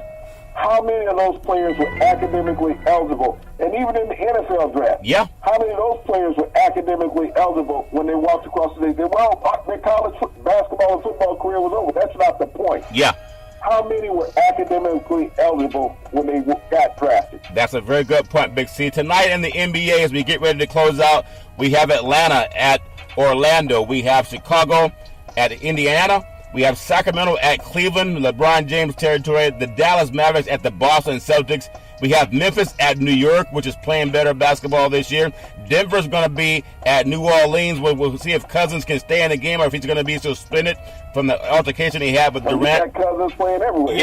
[SPEAKER 2] how many of those players were academically eligible? And even in the NFL draft, how many of those players were academically eligible when they walked across the stage? Their college basketball and football career was over. That's not the point. How many were academically eligible when they got drafted?
[SPEAKER 1] That's a very good point, Big C. Tonight in the NBA, as we get ready to close out, we have Atlanta at Orlando. We have Chicago at Indiana. We have Sacramento at Cleveland, LeBron James territory. The Dallas Mavericks at the Boston Celtics. We have Memphis at New York, which is playing better basketball this year. Denver's going to be at New Orleans. We'll see if Cousins can stay in the game or if he's going to be suspended from the altercation he had with Durant.
[SPEAKER 2] Cousins playing everywhere.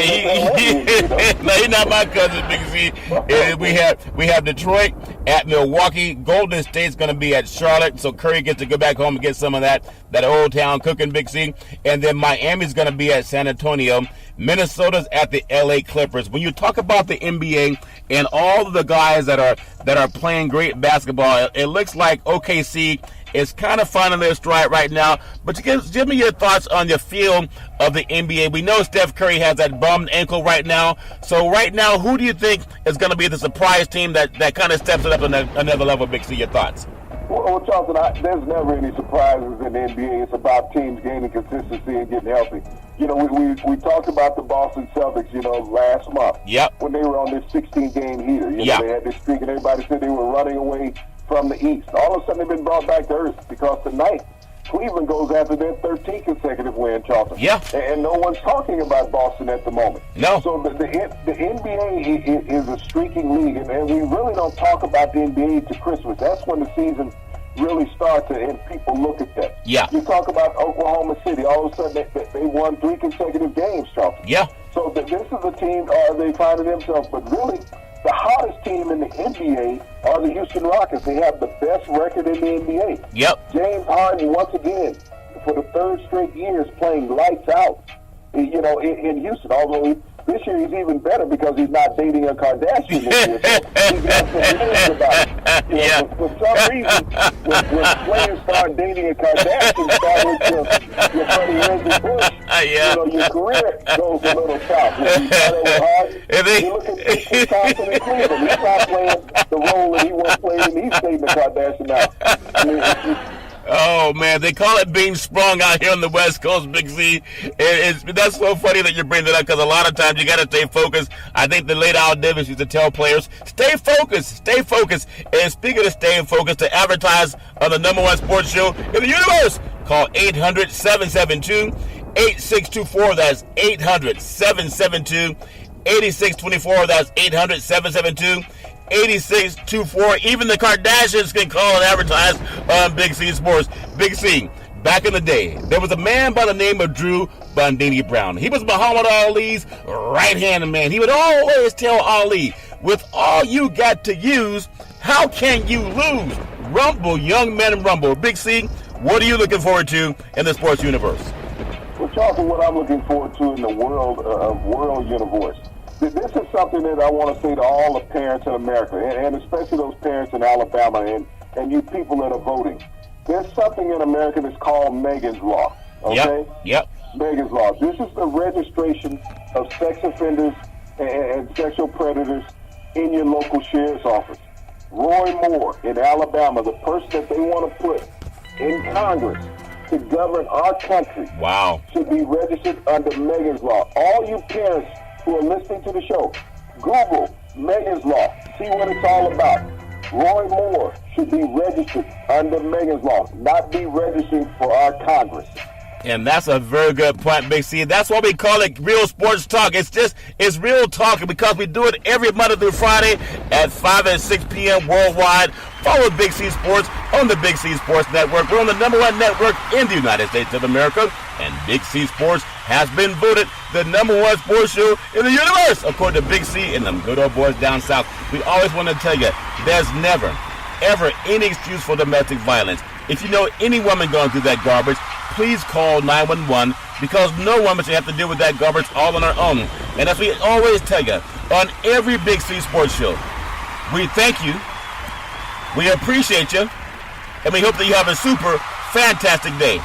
[SPEAKER 1] No, he's not my cousin, Big C. We have Detroit at Milwaukee. Golden State's going to be at Charlotte, so Curry gets to go back home and get some of that old town cooking, Big C. And then Miami's going to be at San Antonio. Minnesota's at the LA Clippers. When you talk about the NBA and all of the guys that are playing great basketball, it looks like OKC is kind of finding their stride right now. But give me your thoughts on the feel of the NBA. We know Steph Curry has that bummed ankle right now. So right now, who do you think is going to be the surprise team that kind of steps it up on another level? Big C, your thoughts?
[SPEAKER 2] Well, Charlton, there's never any surprises in the NBA. It's about teams gaining consistency and getting healthy. We talked about the Boston Celtics, last month. When they were on this 16-game heater. They had this streak, and everybody said they were running away from the East. All of a sudden, they've been brought back to earth because tonight, Cleveland goes after their 13th consecutive win, Charlton. And no one's talking about Boston at the moment.
[SPEAKER 1] No.
[SPEAKER 2] So the NBA is a streaking league, and we really don't talk about the NBA to Christmas. That's when the season really starts, and people look at that. You talk about Oklahoma City. All of a sudden, they won 3 consecutive games, Charlton. So this is a team they finding themselves, but really, the hottest team in the NBA are the Houston Rockets. They have the best record in the NBA. James Harden, once again, for the 3rd straight year, is playing lights out. In Houston, although This year he's even better because he's not dating a Kardashian this year. So he's got some news about it. You know, for some reason, when players start dating a Kardashian, start with your buddy Reggie Bush, you know, your career goes a little south. You thought it was hard. You look at Steve Thompson in Cleveland. He stopped playing the role that he was playing, and he's dating a Kardashian now. I mean, it's just,
[SPEAKER 1] oh, man, they call it being sprung out here on the West Coast, Big C. That's so funny that you bring that up because a lot of times you got to stay focused. I think the late Al Davis used to tell players, stay focused, stay focused. And speaking of staying focused, to advertise on the #1 sports show in the universe, call 800-772-8624. That's 800-772-8624. That's 800-772-8624. Even the Kardashians can call and advertise on Big C Sports. Big C, back in the day, there was a man by the name of Drew Bundini Brown. He was Muhammad Ali's right-hand man. He would always tell Ali, with all you got to use, how can you lose? Rumble, young men, rumble. Big C, what are you looking forward to in the sports universe?
[SPEAKER 2] Well, Charlton, what I'm looking forward to in the world universe. This is something that I want to say to all the parents in America, and especially those parents in Alabama and you people that are voting. There's something in America that's called Megan's Law. Okay?
[SPEAKER 1] Yep.
[SPEAKER 2] Megan's Law. This is the registration of sex offenders and sexual predators in your local sheriff's office. Roy Moore in Alabama, the person that they want to put in Congress to govern our country,
[SPEAKER 1] wow,
[SPEAKER 2] should be registered under Megan's Law. All you parents who are listening to the show, Google Megan's Law. See what it's all about. Roy Moore should be registered under Megan's Law, not be registering for our Congress.
[SPEAKER 1] And that's a very good point, Big C. That's why we call it Real Sports Talk. It's real talk because we do it every Monday through Friday at 5 and 6 p.m. worldwide. Follow Big C Sports on the Big C Sports Network. We're on the #1 network in the United States of America. And Big C Sports has been voted the #1 sports show in the universe, according to Big C and them good old boys down south. We always want to tell you, there's never, ever any excuse for domestic violence. If you know any woman going through that garbage, please call 911 because no woman should have to deal with that garbage all on her own. And as we always tell you, on every Big C Sports show, we thank you, we appreciate you, and we hope that you have a super fantastic day.